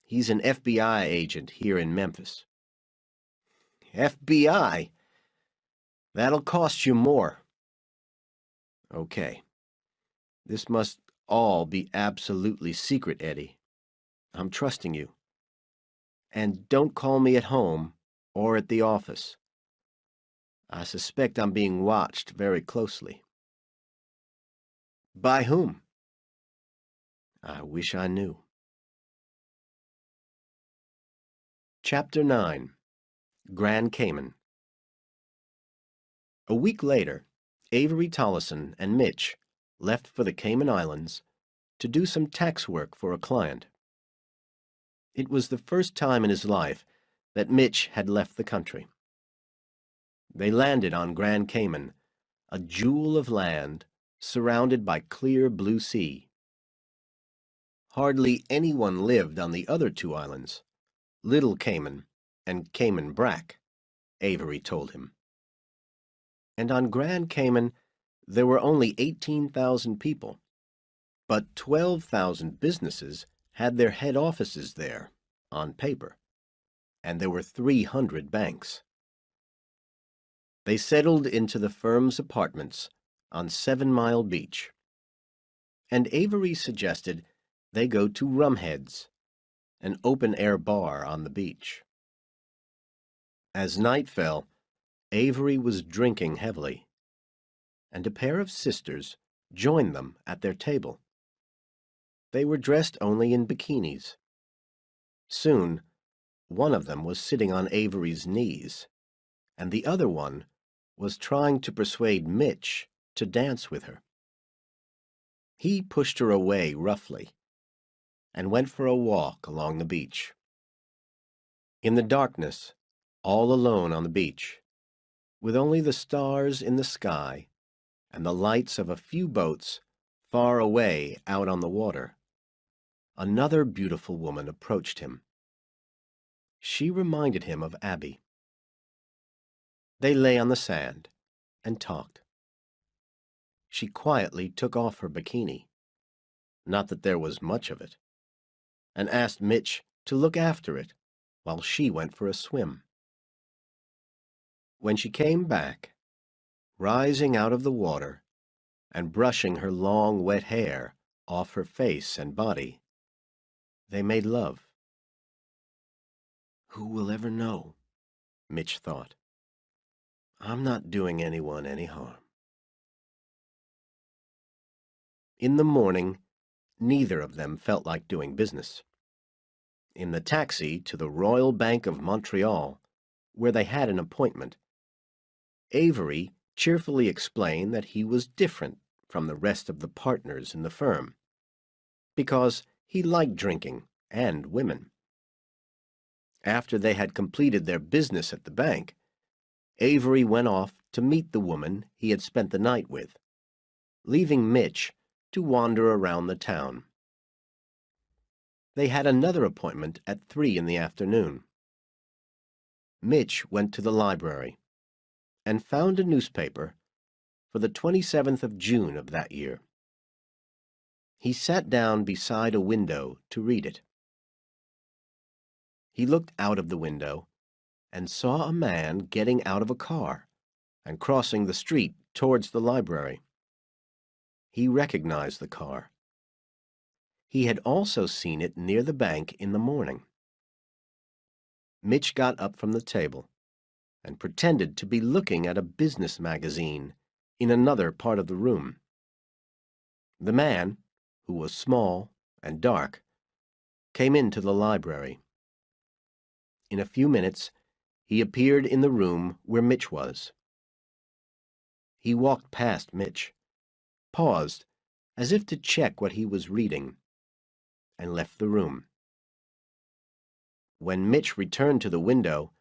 He's an FBI agent here in Memphis. FBI? That'll cost you more. Okay. This must all be absolutely secret, Eddie. I'm trusting you. And don't call me at home or at the office. I suspect I'm being watched very closely. By whom? I wish I knew. Chapter 9. Grand Cayman. A week later, Avery Tollison and Mitch left for the Cayman Islands to do some tax work for a client. It was the first time in his life that Mitch had left the country. They landed on Grand Cayman, a jewel of land surrounded by clear blue sea. Hardly anyone lived on the other 2 islands, Little Cayman and Cayman Brac, Avery told him. And on Grand Cayman, there were only 18,000 people, but 12,000 businesses had their head offices there, on paper, and there were 300 banks. They settled into the firm's apartments on 7 Mile Beach, and Avery suggested they go to Rumhead's, an open-air bar on the beach. As night fell, Avery was drinking heavily, and a pair of sisters joined them at their table. They were dressed only in bikinis. Soon, one of them was sitting on Avery's knees, and the other one was trying to persuade Mitch to dance with her. He pushed her away roughly and went for a walk along the beach. In the darkness, all alone on the beach, with only the stars in the sky and the lights of a few boats far away out on the water, another beautiful woman approached him. She reminded him of Abby. They lay on the sand and talked. She quietly took off her bikini, not that there was much of it, and asked Mitch to look after it while she went for a swim. When she came back, rising out of the water and brushing her long wet hair off her face and body, they made love. Who will ever know? Mitch thought. I'm not doing anyone any harm. In the morning, neither of them felt like doing business. In the taxi to the Royal Bank of Montreal, where they had an appointment, Avery cheerfully explained that he was different from the rest of the partners in the firm, because he liked drinking and women. After they had completed their business at the bank, Avery went off to meet the woman he had spent the night with, leaving Mitch to wander around the town. They had another appointment at 3 in the afternoon. Mitch went to the library and found a newspaper for the 27th of June of that year. He sat down beside a window to read it. He looked out of the window and saw a man getting out of a car and crossing the street towards the library. He recognized the car. He had also seen it near the bank in the morning. Mitch got up from the table and pretended to be looking at a business magazine in another part of the room. The man, who was small and dark, came into the library. In a few minutes, he appeared in the room where Mitch was. He walked past Mitch, paused as if to check what he was reading, and left the room. When Mitch returned to the window,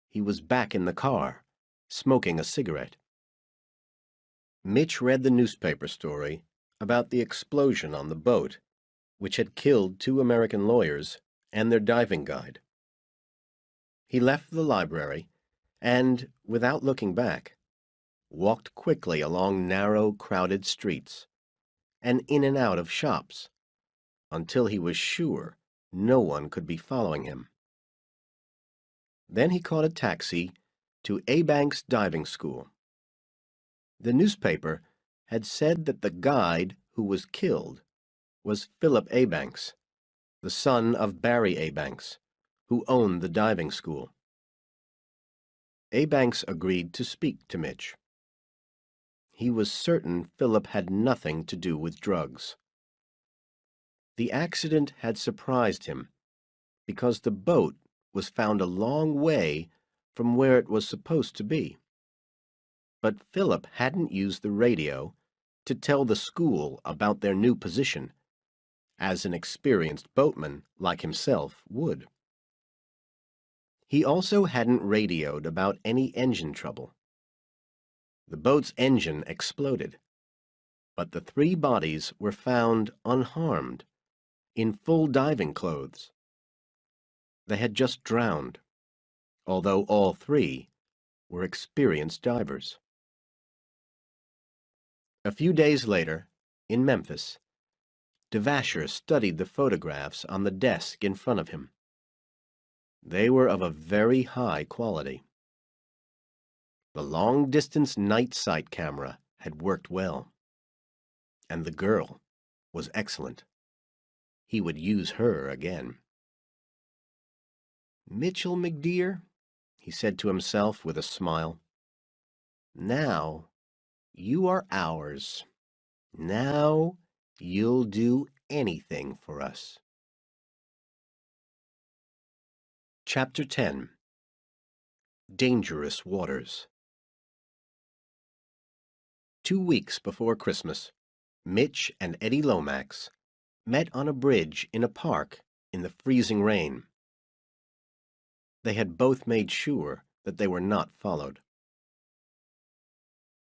he was back in the car, smoking a cigarette. Mitch read the newspaper story about the explosion on the boat, which had killed 2 American lawyers and their diving guide. He left the library and, without looking back, walked quickly along narrow, crowded streets and in and out of shops until he was sure no one could be following him. Then he caught a taxi to A-Bank's diving school. The newspaper had said that the guide who was killed was Philip A-Banks, the son of Barry A-Banks, who owned the diving school. A-Banks agreed to speak to Mitch. He was certain Philip had nothing to do with drugs. The accident had surprised him because the boat was found a long way from where it was supposed to be. But Philip hadn't used the radio to tell the school about their new position, as an experienced boatman like himself would. He also hadn't radioed about any engine trouble. The boat's engine exploded, but the 3 bodies were found unharmed, in full diving clothes. They had just drowned, although all 3 were experienced divers. A few days later, in Memphis, Devasher studied the photographs on the desk in front of him. They were of a very high quality. The long-distance night sight camera had worked well, and the girl was excellent. He would use her again. "Mitchell McDear," he said to himself with a smile, "now you are ours. Now you'll do anything for us." Chapter 10. Dangerous Waters. 2 weeks before Christmas, Mitch and Eddie Lomax, met on a bridge in a park in the freezing rain. They had both made sure that they were not followed.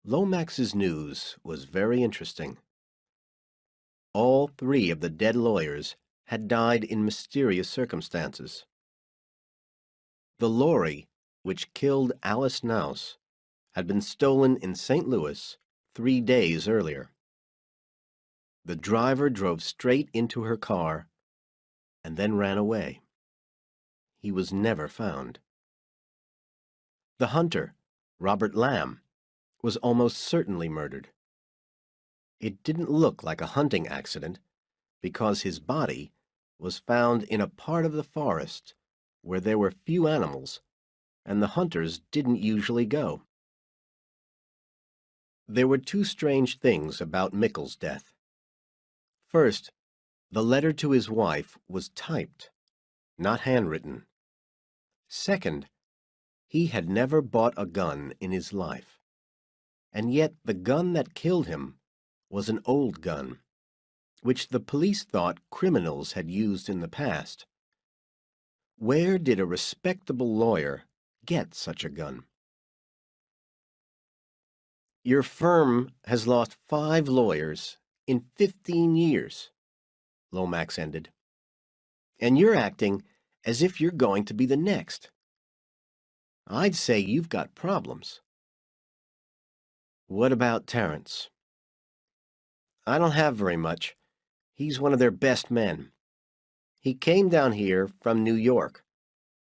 Lomax's news was very interesting. All three of the dead lawyers had died in mysterious circumstances. The lorry which killed Alice Nouse had been stolen in St. Louis 3 days earlier. The driver drove straight into her car and then ran away. He was never found. The hunter, Robert Lamb, was almost certainly murdered. It didn't look like a hunting accident because his body was found in a part of the forest where there were few animals and the hunters didn't usually go. There were two strange things about Mickle's death. First, the letter to his wife was typed, not handwritten. Second, he had never bought a gun in his life. And yet the gun that killed him was an old gun, which the police thought criminals had used in the past. Where did a respectable lawyer get such a gun? Your firm has lost 5 lawyers in 15 years, Lomax ended. And you're acting as if you're going to be the next. I'd say you've got problems. What about Terence? I don't have very much. He's one of their best men. He came down here from New York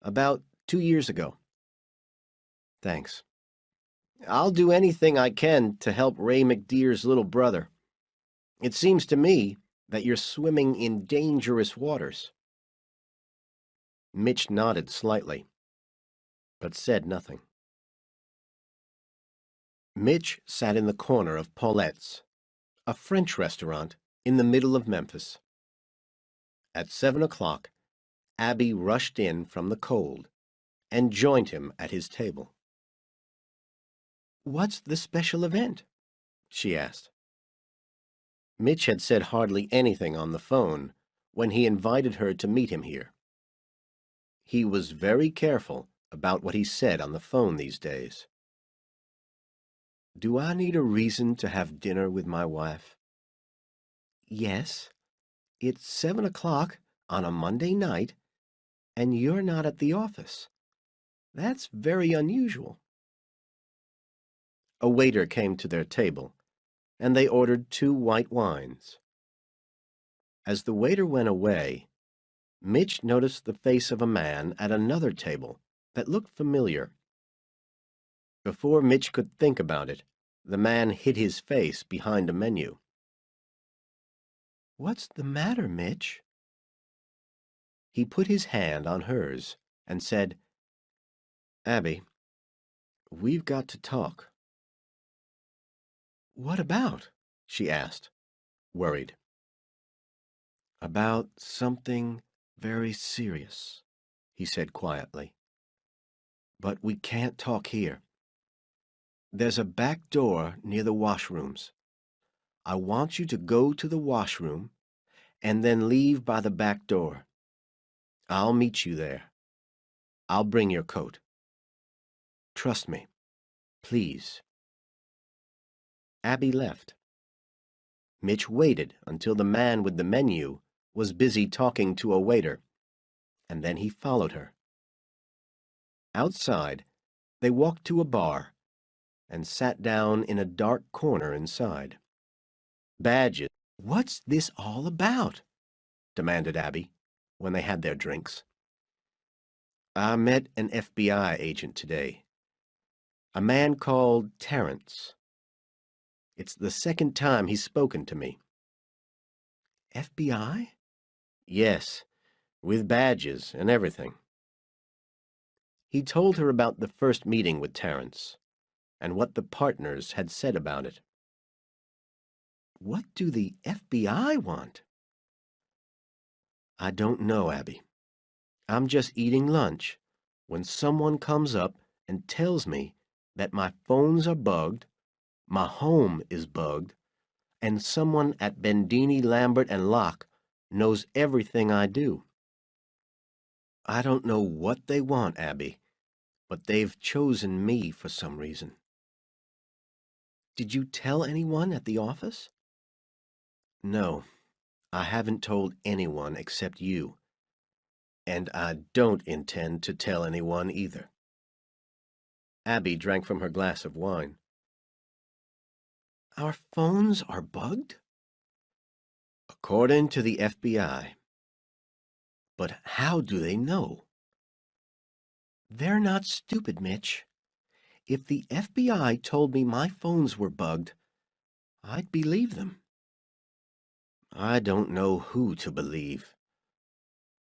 about 2 years ago. Thanks. I'll do anything I can to help Ray McDeer's little brother. It seems to me that you're swimming in dangerous waters. Mitch nodded slightly, but said nothing. Mitch sat in the corner of Paulette's, a French restaurant in the middle of Memphis. At 7 o'clock, Abby rushed in from the cold and joined him at his table. "What's the special event?" she asked. Mitch had said hardly anything on the phone when he invited her to meet him here. He was very careful about what he said on the phone these days. "Do I need a reason to have dinner with my wife?" "Yes. It's 7 o'clock on a Monday night, and you're not at the office. That's very unusual." A waiter came to their table, and they ordered 2 white wines. As the waiter went away, Mitch noticed the face of a man at another table that looked familiar. Before Mitch could think about it, the man hid his face behind a menu. "What's the matter, Mitch?" He put his hand on hers and said, "Abby, we've got to talk." "What about?" she asked, worried. "About something very serious," he said quietly. "But we can't talk here. There's a back door near the washrooms. I want you to go to the washroom and then leave by the back door. I'll meet you there. I'll bring your coat. Trust me, please." Abby left. Mitch waited until the man with the menu was busy talking to a waiter, and then he followed her. Outside, they walked to a bar and sat down in a dark corner inside. "Badges, what's this all about?" demanded Abby, when they had their drinks. "I met an FBI agent today. A man called Terence. It's the second time he's spoken to me." "FBI?" "Yes, with badges and everything." He told her about the first meeting with Terence and what the partners had said about it. "What do the FBI want?" "I don't know, Abby. I'm just eating lunch when someone comes up and tells me that my phones are bugged, my home is bugged, and someone at Bendini, Lambert, and Locke knows everything I do. I don't know what they want, Abby, but they've chosen me for some reason. Did you tell anyone at the office? No, I haven't told anyone except you, and I don't intend to tell anyone either. Abby drank from her glass of wine. Our phones are bugged? According to the FBI. But how do they know? They're not stupid, Mitch. If the FBI told me my phones were bugged, I'd believe them. I don't know who to believe.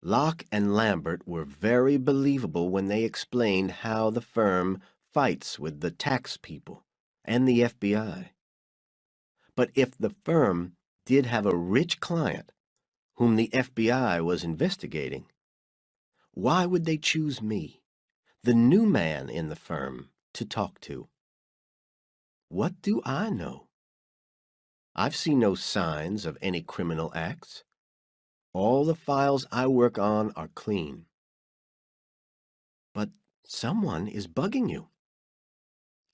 Locke and Lambert were very believable when they explained how the firm fights with the tax people and the FBI. But if the firm did have a rich client whom the FBI was investigating, why would they choose me, the new man in the firm, to talk to? What do I know? I've seen no signs of any criminal acts. All the files I work on are clean. But someone is bugging you.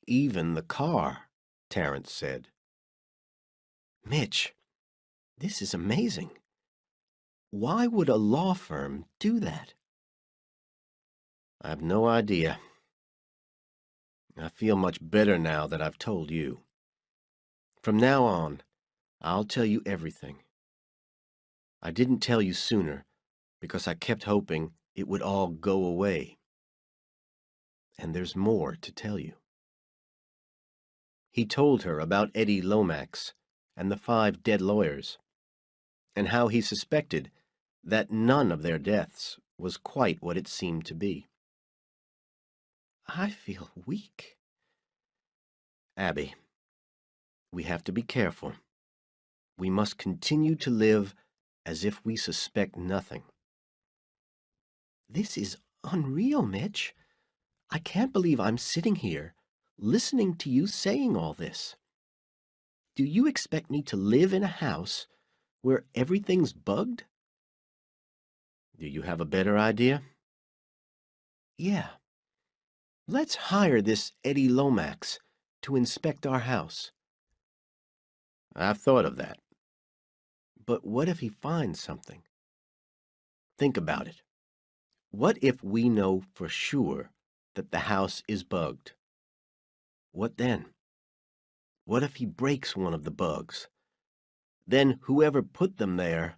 Even the car, Terrence said. Mitch, this is amazing. Why would a law firm do that? I have no idea. I feel much better now that I've told you. From now on, I'll tell you everything. I didn't tell you sooner because I kept hoping it would all go away. And there's more to tell you. He told her about Eddie Lomax and the 5 dead lawyers, and how he suspected that none of their deaths was quite what it seemed to be. I feel weak. Abby, we have to be careful. We must continue to live as if we suspect nothing. This is unreal, Mitch. I can't believe I'm sitting here, listening to you saying all this. Do you expect me to live in a house where everything's bugged? Do you have a better idea? Yeah. Let's hire this Eddie Lomax to inspect our house. I've thought of that. But what if he finds something? Think about it. What if we know for sure that the house is bugged? What then? What if he breaks one of the bugs? Then whoever put them there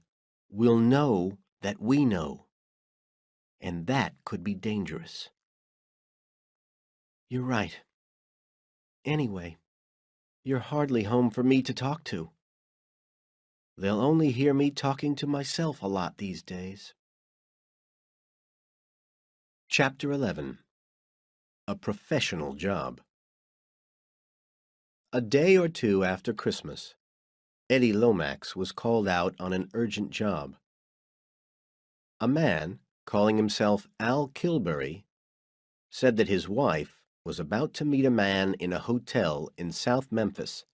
will know that we know. And that could be dangerous. You're right. Anyway, you're hardly home for me to talk to. They'll only hear me talking to myself a lot these days. Chapter 11. A Professional Job. A day or two after Christmas, Eddie Lomax was called out on an urgent job. A man, calling himself Al Kilbury, said that his wife was about to meet a man in a hotel in South Memphis,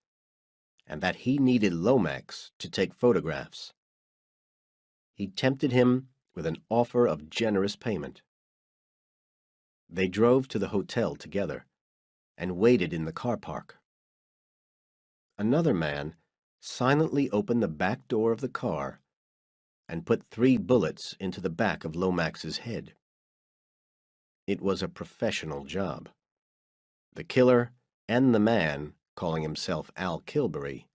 and that he needed Lomax to take photographs. He tempted him with an offer of generous payment. They drove to the hotel together and waited in the car park. Another man silently opened the back door of the car and put 3 bullets into the back of Lomax's head. It was a professional job. The killer and the man, calling himself Al Kilbury,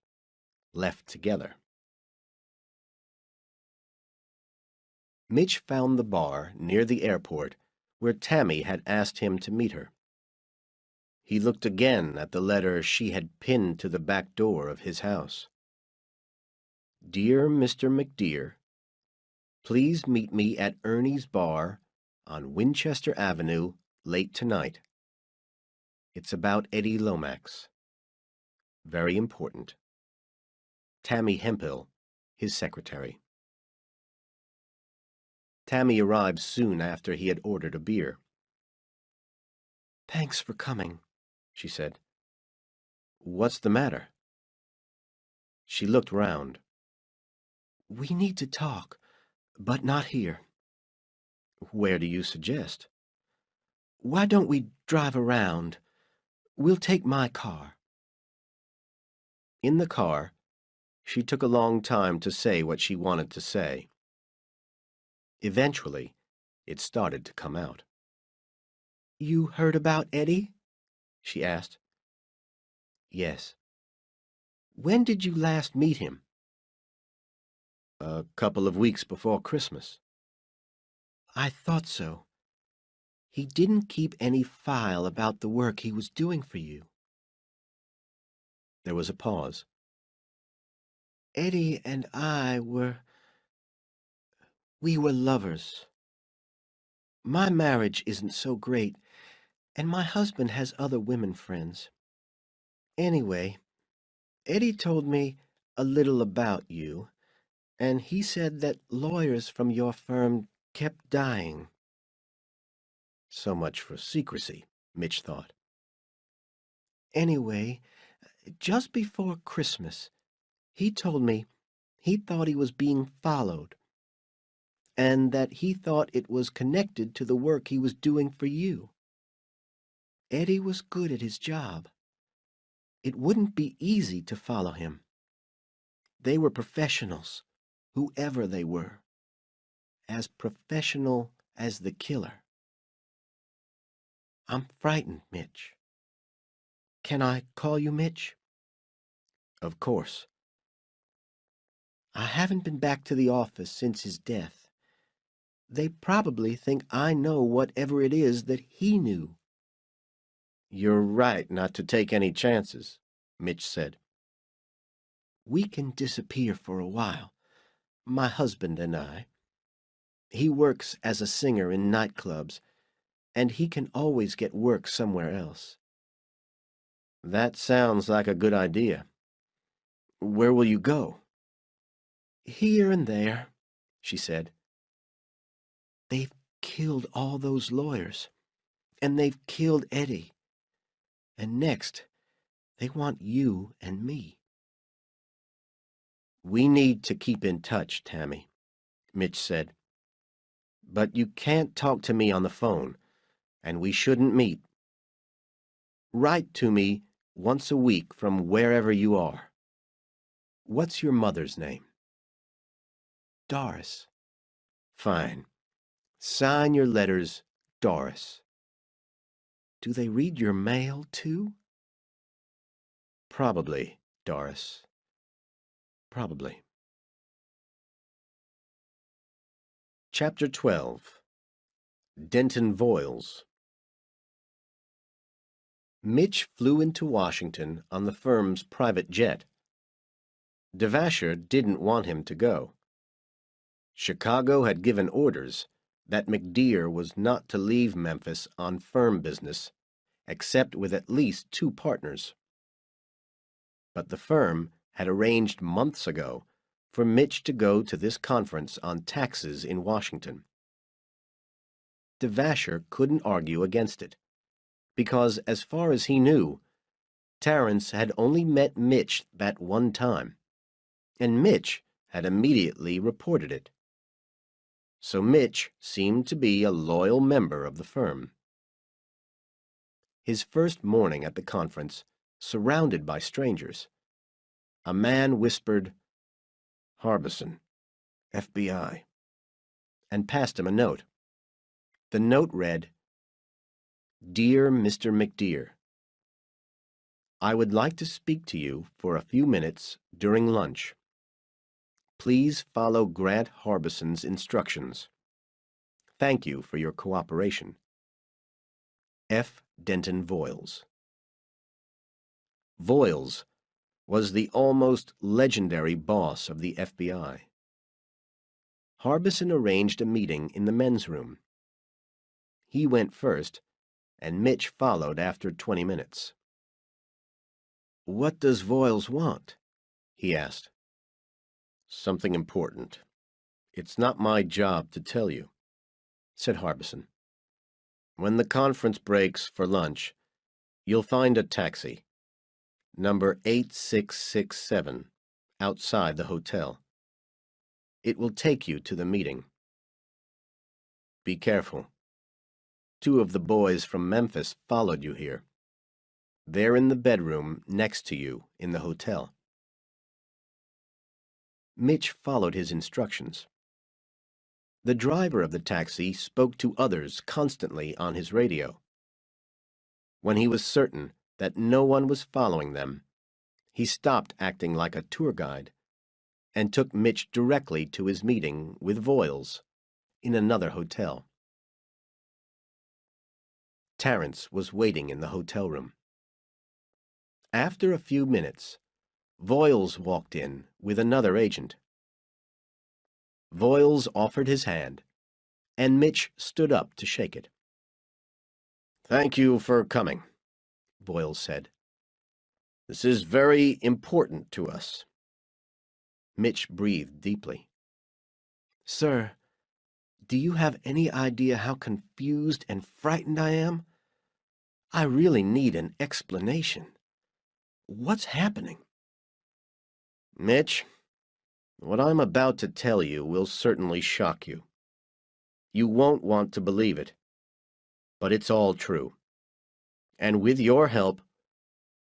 left together. Mitch found the bar near the airport where Tammy had asked him to meet her. He looked again at the letter she had pinned to the back door of his house. Dear Mr. McDear, please meet me at Ernie's Bar on Winchester Avenue late tonight. It's about Eddie Lomax. Very important. Tammy Hemphill, his secretary. Tammy arrived soon after he had ordered a beer. Thanks for coming, she said. What's the matter? She looked round. We need to talk, but not here. Where do you suggest? Why don't we drive around? We'll take my car. In the car, she took a long time to say what she wanted to say. Eventually, it started to come out. You heard about Eddie? She asked. Yes. When did you last meet him? A couple of weeks before Christmas. I thought so. He didn't keep any file about the work he was doing for you. There was a pause. Eddie and we were lovers. My marriage isn't so great, and my husband has other women friends. Anyway, Eddie told me a little about you, and he said that lawyers from your firm kept dying. So much for secrecy, Mitch thought. Anyway, just before Christmas, he told me he thought he was being followed, and that he thought it was connected to the work he was doing for you. Eddie was good at his job. It wouldn't be easy to follow him. They were professionals, whoever they were, as professional as the killer. I'm frightened, Mitch. Can I call you Mitch? Of course. I haven't been back to the office since his death. They probably think I know whatever it is that he knew. You're right not to take any chances, Mitch said. We can disappear for a while, my husband and I. He works as a singer in nightclubs, and he can always get work somewhere else. That sounds like a good idea. Where will you go? Here and there, she said. They've killed all those lawyers, and they've killed Eddie. And next, they want you and me. We need to keep in touch, Tammy, Mitch said. But you can't talk to me on the phone, and we shouldn't meet. Write to me once a week from wherever you are. What's your mother's name? Doris. Fine. Sign your letters, Doris. Do they read your mail, too? Probably, Doris. Probably. Chapter 12. Denton Voiles. Mitch flew into Washington on the firm's private jet. Devasher didn't want him to go. Chicago had given orders that McDear was not to leave Memphis on firm business, except with at least 2 partners. But the firm had arranged months ago for Mitch to go to this conference on taxes in Washington. Devasher couldn't argue against it, because as far as he knew, Terrence had only met Mitch that one time, and Mitch had immediately reported it. So Mitch seemed to be a loyal member of the firm. His first morning at the conference, surrounded by strangers, a man whispered, "Harbison, FBI," and passed him a note. The note read, "Dear Mr. McDear, I would like to speak to you for a few minutes during lunch. Please follow Grant Harbison's instructions. Thank you for your cooperation. F. Denton Voiles." Voiles was the almost legendary boss of the FBI. Harbison arranged a meeting in the men's room. He went first, and Mitch followed after 20 minutes. "What does Voiles want?" he asked. "Something important. It's not my job to tell you," said Harbison. "When the conference breaks for lunch, you'll find a taxi, number 8667, outside the hotel. It will take you to the meeting. Be careful. 2 of the boys from Memphis followed you here. They're in the bedroom next to you in the hotel." Mitch followed his instructions. The driver of the taxi spoke to others constantly on his radio. When he was certain that no one was following them, he stopped acting like a tour guide and took Mitch directly to his meeting with Voiles in another hotel. Terrence was waiting in the hotel room. After a few minutes, Voiles walked in with another agent. Voiles offered his hand, and Mitch stood up to shake it. "Thank you for coming," Voiles said. "This is very important to us." Mitch breathed deeply. "Sir, do you have any idea how confused and frightened I am? I really need an explanation. What's happening?" "Mitch, what I'm about to tell you will certainly shock you. You won't want to believe it, but it's all true. And with your help,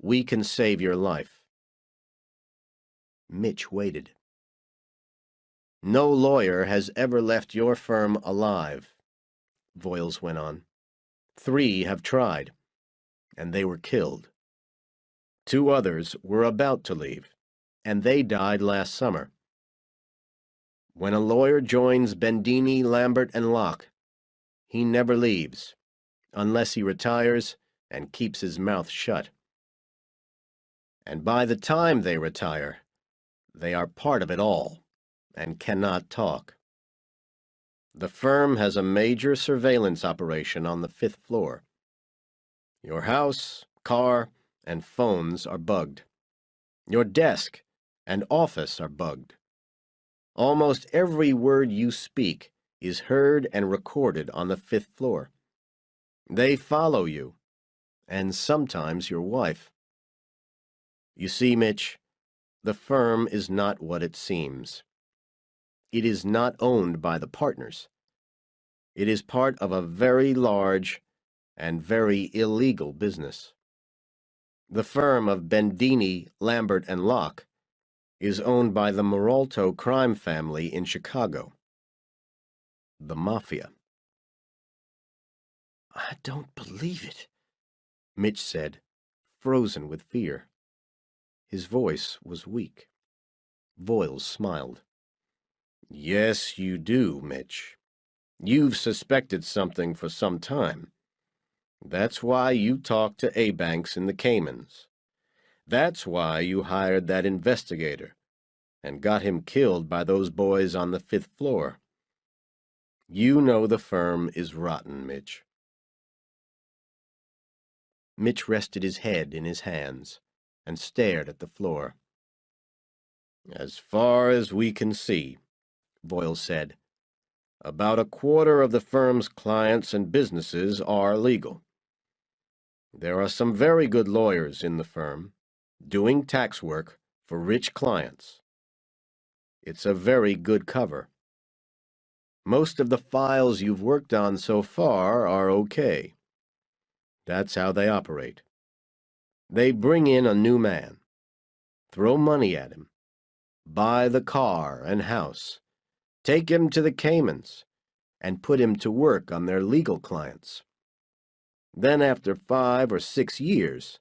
we can save your life." Mitch waited. "No lawyer has ever left your firm alive," Voiles went on. 3 have tried, and they were killed. 2 others were about to leave, and they died last summer. When a lawyer joins Bendini, Lambert, and Locke, he never leaves, unless he retires and keeps his mouth shut. And by the time they retire, they are part of it all and cannot talk. The firm has a major surveillance operation on the 5th floor. Your house, car, and phones are bugged. Your desk and office are bugged. Almost every word you speak is heard and recorded on the 5th floor. They follow you, and sometimes your wife. You see, Mitch, the firm is not what it seems. It is not owned by the partners. It is part of a very large and very illegal business. The firm of Bendini, Lambert, and Locke is owned by the Moralto crime family in Chicago. The Mafia. "I don't believe it," Mitch said, frozen with fear. His voice was weak. Voiles smiled. "Yes, you do, Mitch. You've suspected something for some time. That's why you talked to A-Banks in the Caymans. That's why you hired that investigator and got him killed by those boys on the 5th floor. You know the firm is rotten, Mitch." Mitch rested his head in his hands and stared at the floor. "As far as we can see," Voiles said, "about a quarter of the firm's clients and businesses are legal. There are some very good lawyers in the firm, doing tax work for rich clients. It's a very good cover. Most of the files you've worked on so far are okay. That's how they operate. They bring in a new man, throw money at him, buy the car and house, take him to the Caymans, and put him to work on their legal clients. Then after 5 or 6 years,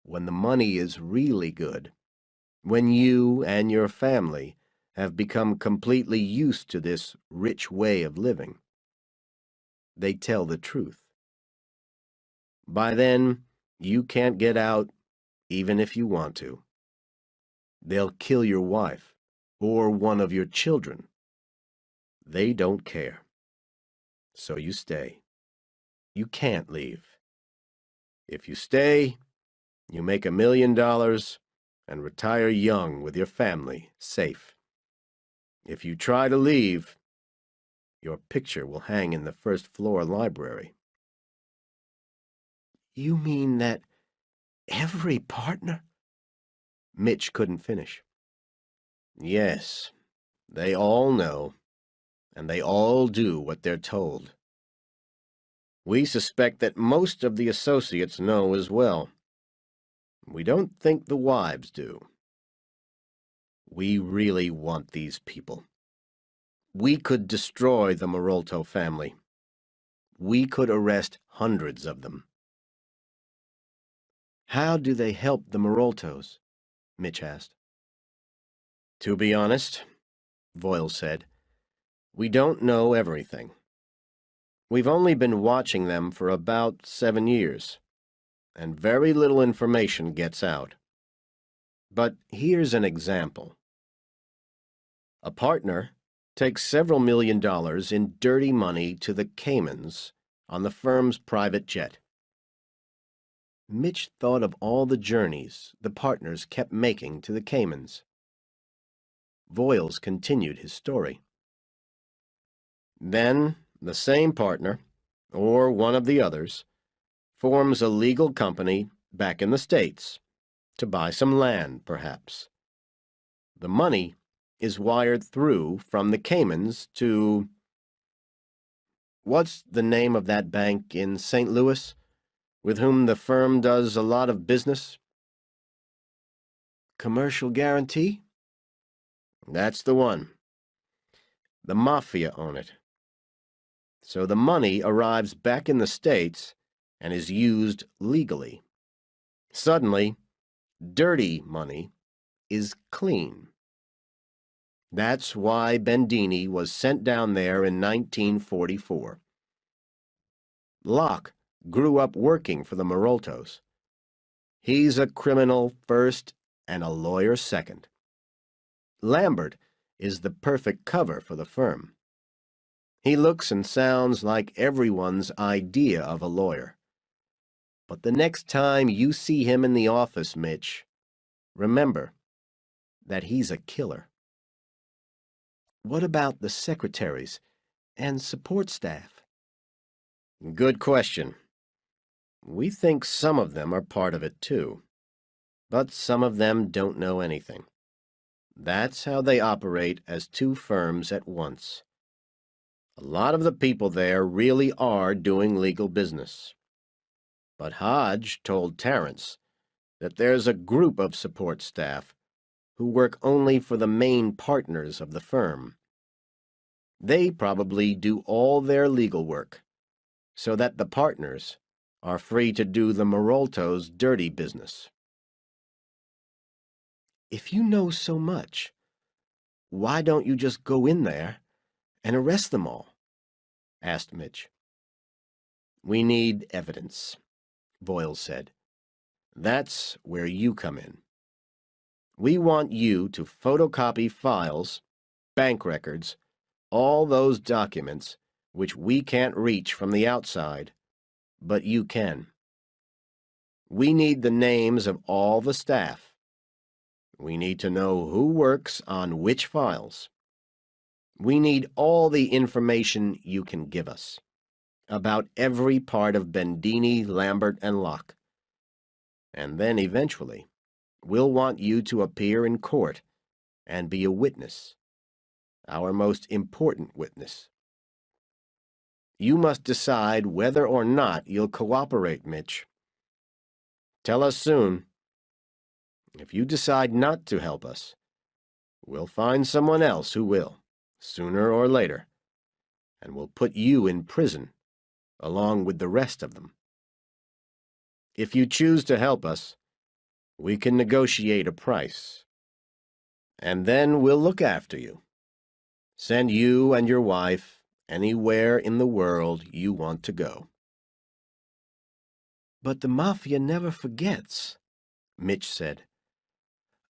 when the money is really good, when you and your family have become completely used to this rich way of living, they tell the truth. By then, you can't get out, even if you want to. They'll kill your wife or one of your children. They don't care. So you stay. You can't leave. If you stay, you make $1 million and retire young with your family, safe. If you try to leave, your picture will hang in the 1st floor library." "You mean that every partner—" Mitch couldn't finish. "Yes, They all know, and they all do what they're told. We suspect that most of the associates know as well. We don't think the wives do. We really want these people. We could destroy the Marolto family. We could arrest hundreds of them. How do they help the Maroltos? Mitch asked. To be honest, Voyle said, we don't know everything. We've only been watching them for about 7 years, and very little information gets out. But here's an example. A partner takes several $1 million in dirty money to the Caymans on the firm's private jet. Mitch thought of all the journeys the partners kept making to the Caymans. Voiles continued his story. Then the same partner, or one of the others, forms a legal company back in the States to buy some land, perhaps. The money is wired through from the Caymans to... What's the name of that bank in St. Louis, with whom the firm does a lot of business? Commercial Guarantee? That's the one. The Mafia own it. So the money arrives back in the States and is used legally. Suddenly, dirty money is clean. That's why Bendini was sent down there in 1944. Locke grew up working for the Maroltos. He's a criminal first and a lawyer second. Lambert is the perfect cover for the firm. He looks and sounds like everyone's idea of a lawyer. But the next time you see him in the office, Mitch, remember that he's a killer. What about the secretaries and support staff? Good question. We think some of them are part of it too, but some of them don't know anything. That's how they operate as two firms at once. A lot of the people there really are doing legal business. But Hodge told Terrence that there's a group of support staff who work only for the main partners of the firm. They probably do all their legal work, so that the partners are free to do the Marolto's dirty business. If you know so much, why don't you just go in there and arrest them all? Asked Mitch. We need evidence, Voyle said. That's where you come in. We want you to photocopy files, bank records, all those documents which we can't reach from the outside, but you can. We need the names of all the staff. We need to know who works on which files. We need all the information you can give us about every part of Bendini, Lambert, and Locke. And then eventually, we'll want you to appear in court and be a witness, our most important witness. You must decide whether or not you'll cooperate, Mitch. Tell us soon. If you decide not to help us, we'll find someone else who will, sooner or later, and we'll put you in prison along with the rest of them. If you choose to help us, we can negotiate a price. And then we'll look after you. Send you and your wife anywhere in the world you want to go. But the Mafia never forgets, Mitch said.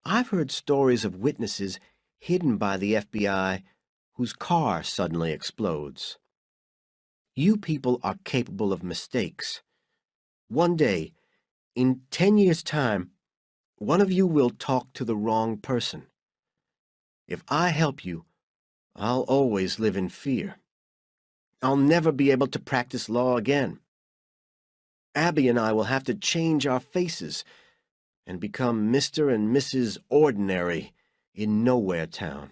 I've heard stories of witnesses hidden by the FBI whose car suddenly explodes. You people are capable of mistakes. One day, in 10 years' time, one of you will talk to the wrong person. If I help you, I'll always live in fear. I'll never be able to practice law again. Abby and I will have to change our faces and become Mr. and Mrs. Ordinary in Nowhere Town.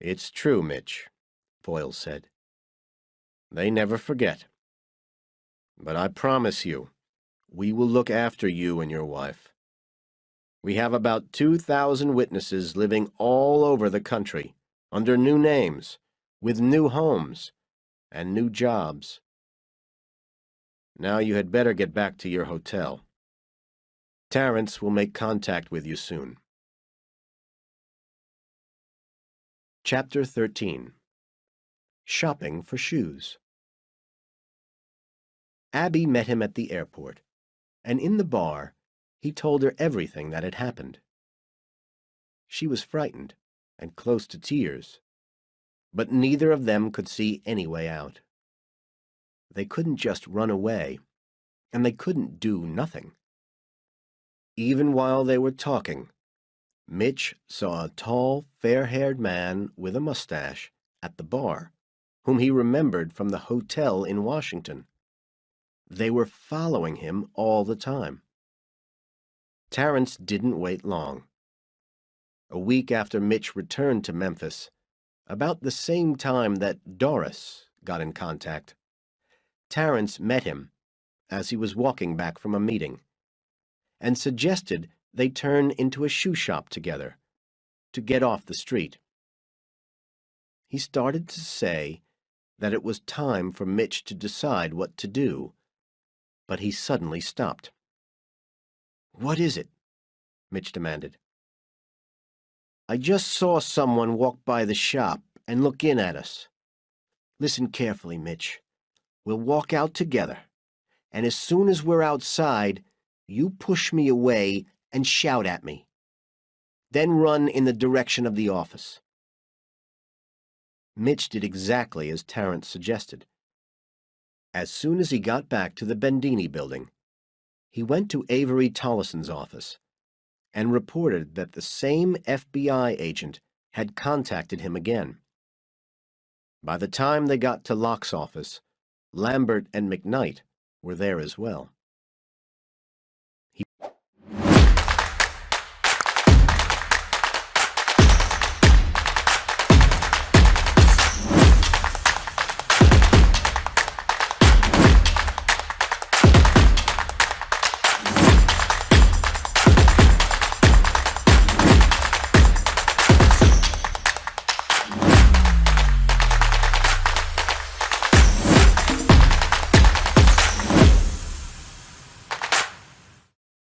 "It's true, Mitch," Foyle said. "They never forget. But I promise you, we will look after you and your wife. We have about 2,000 witnesses living all over the country, under new names, with new homes, and new jobs. Now you had better get back to your hotel. Terrence will make contact with you soon." Chapter 13. Shopping for Shoes. Abby met him at the airport, and in the bar, he told her everything that had happened. She was frightened and close to tears, but neither of them could see any way out. They couldn't just run away, and they couldn't do nothing. Even while they were talking, Mitch saw a tall, fair-haired man with a mustache at the bar, whom he remembered from the hotel in Washington. They were following him all the time. Terrence didn't wait long. A week after Mitch returned to Memphis, about the same time that Doris got in contact, Terrence met him as he was walking back from a meeting and suggested they turn into a shoe shop together to get off the street. He started to say that it was time for Mitch to decide what to do, but he suddenly stopped. "What is it?" Mitch demanded. "I just saw someone walk by the shop and look in at us. Listen carefully, Mitch. We'll walk out together, and as soon as we're outside, you push me away and shout at me. Then run in the direction of the office." Mitch did exactly as Terrence suggested. As soon as he got back to the Bendini building, he went to Avery Tollison's office and reported that the same FBI agent had contacted him again. By the time they got to Locke's office, Lambert and McKnight were there as well.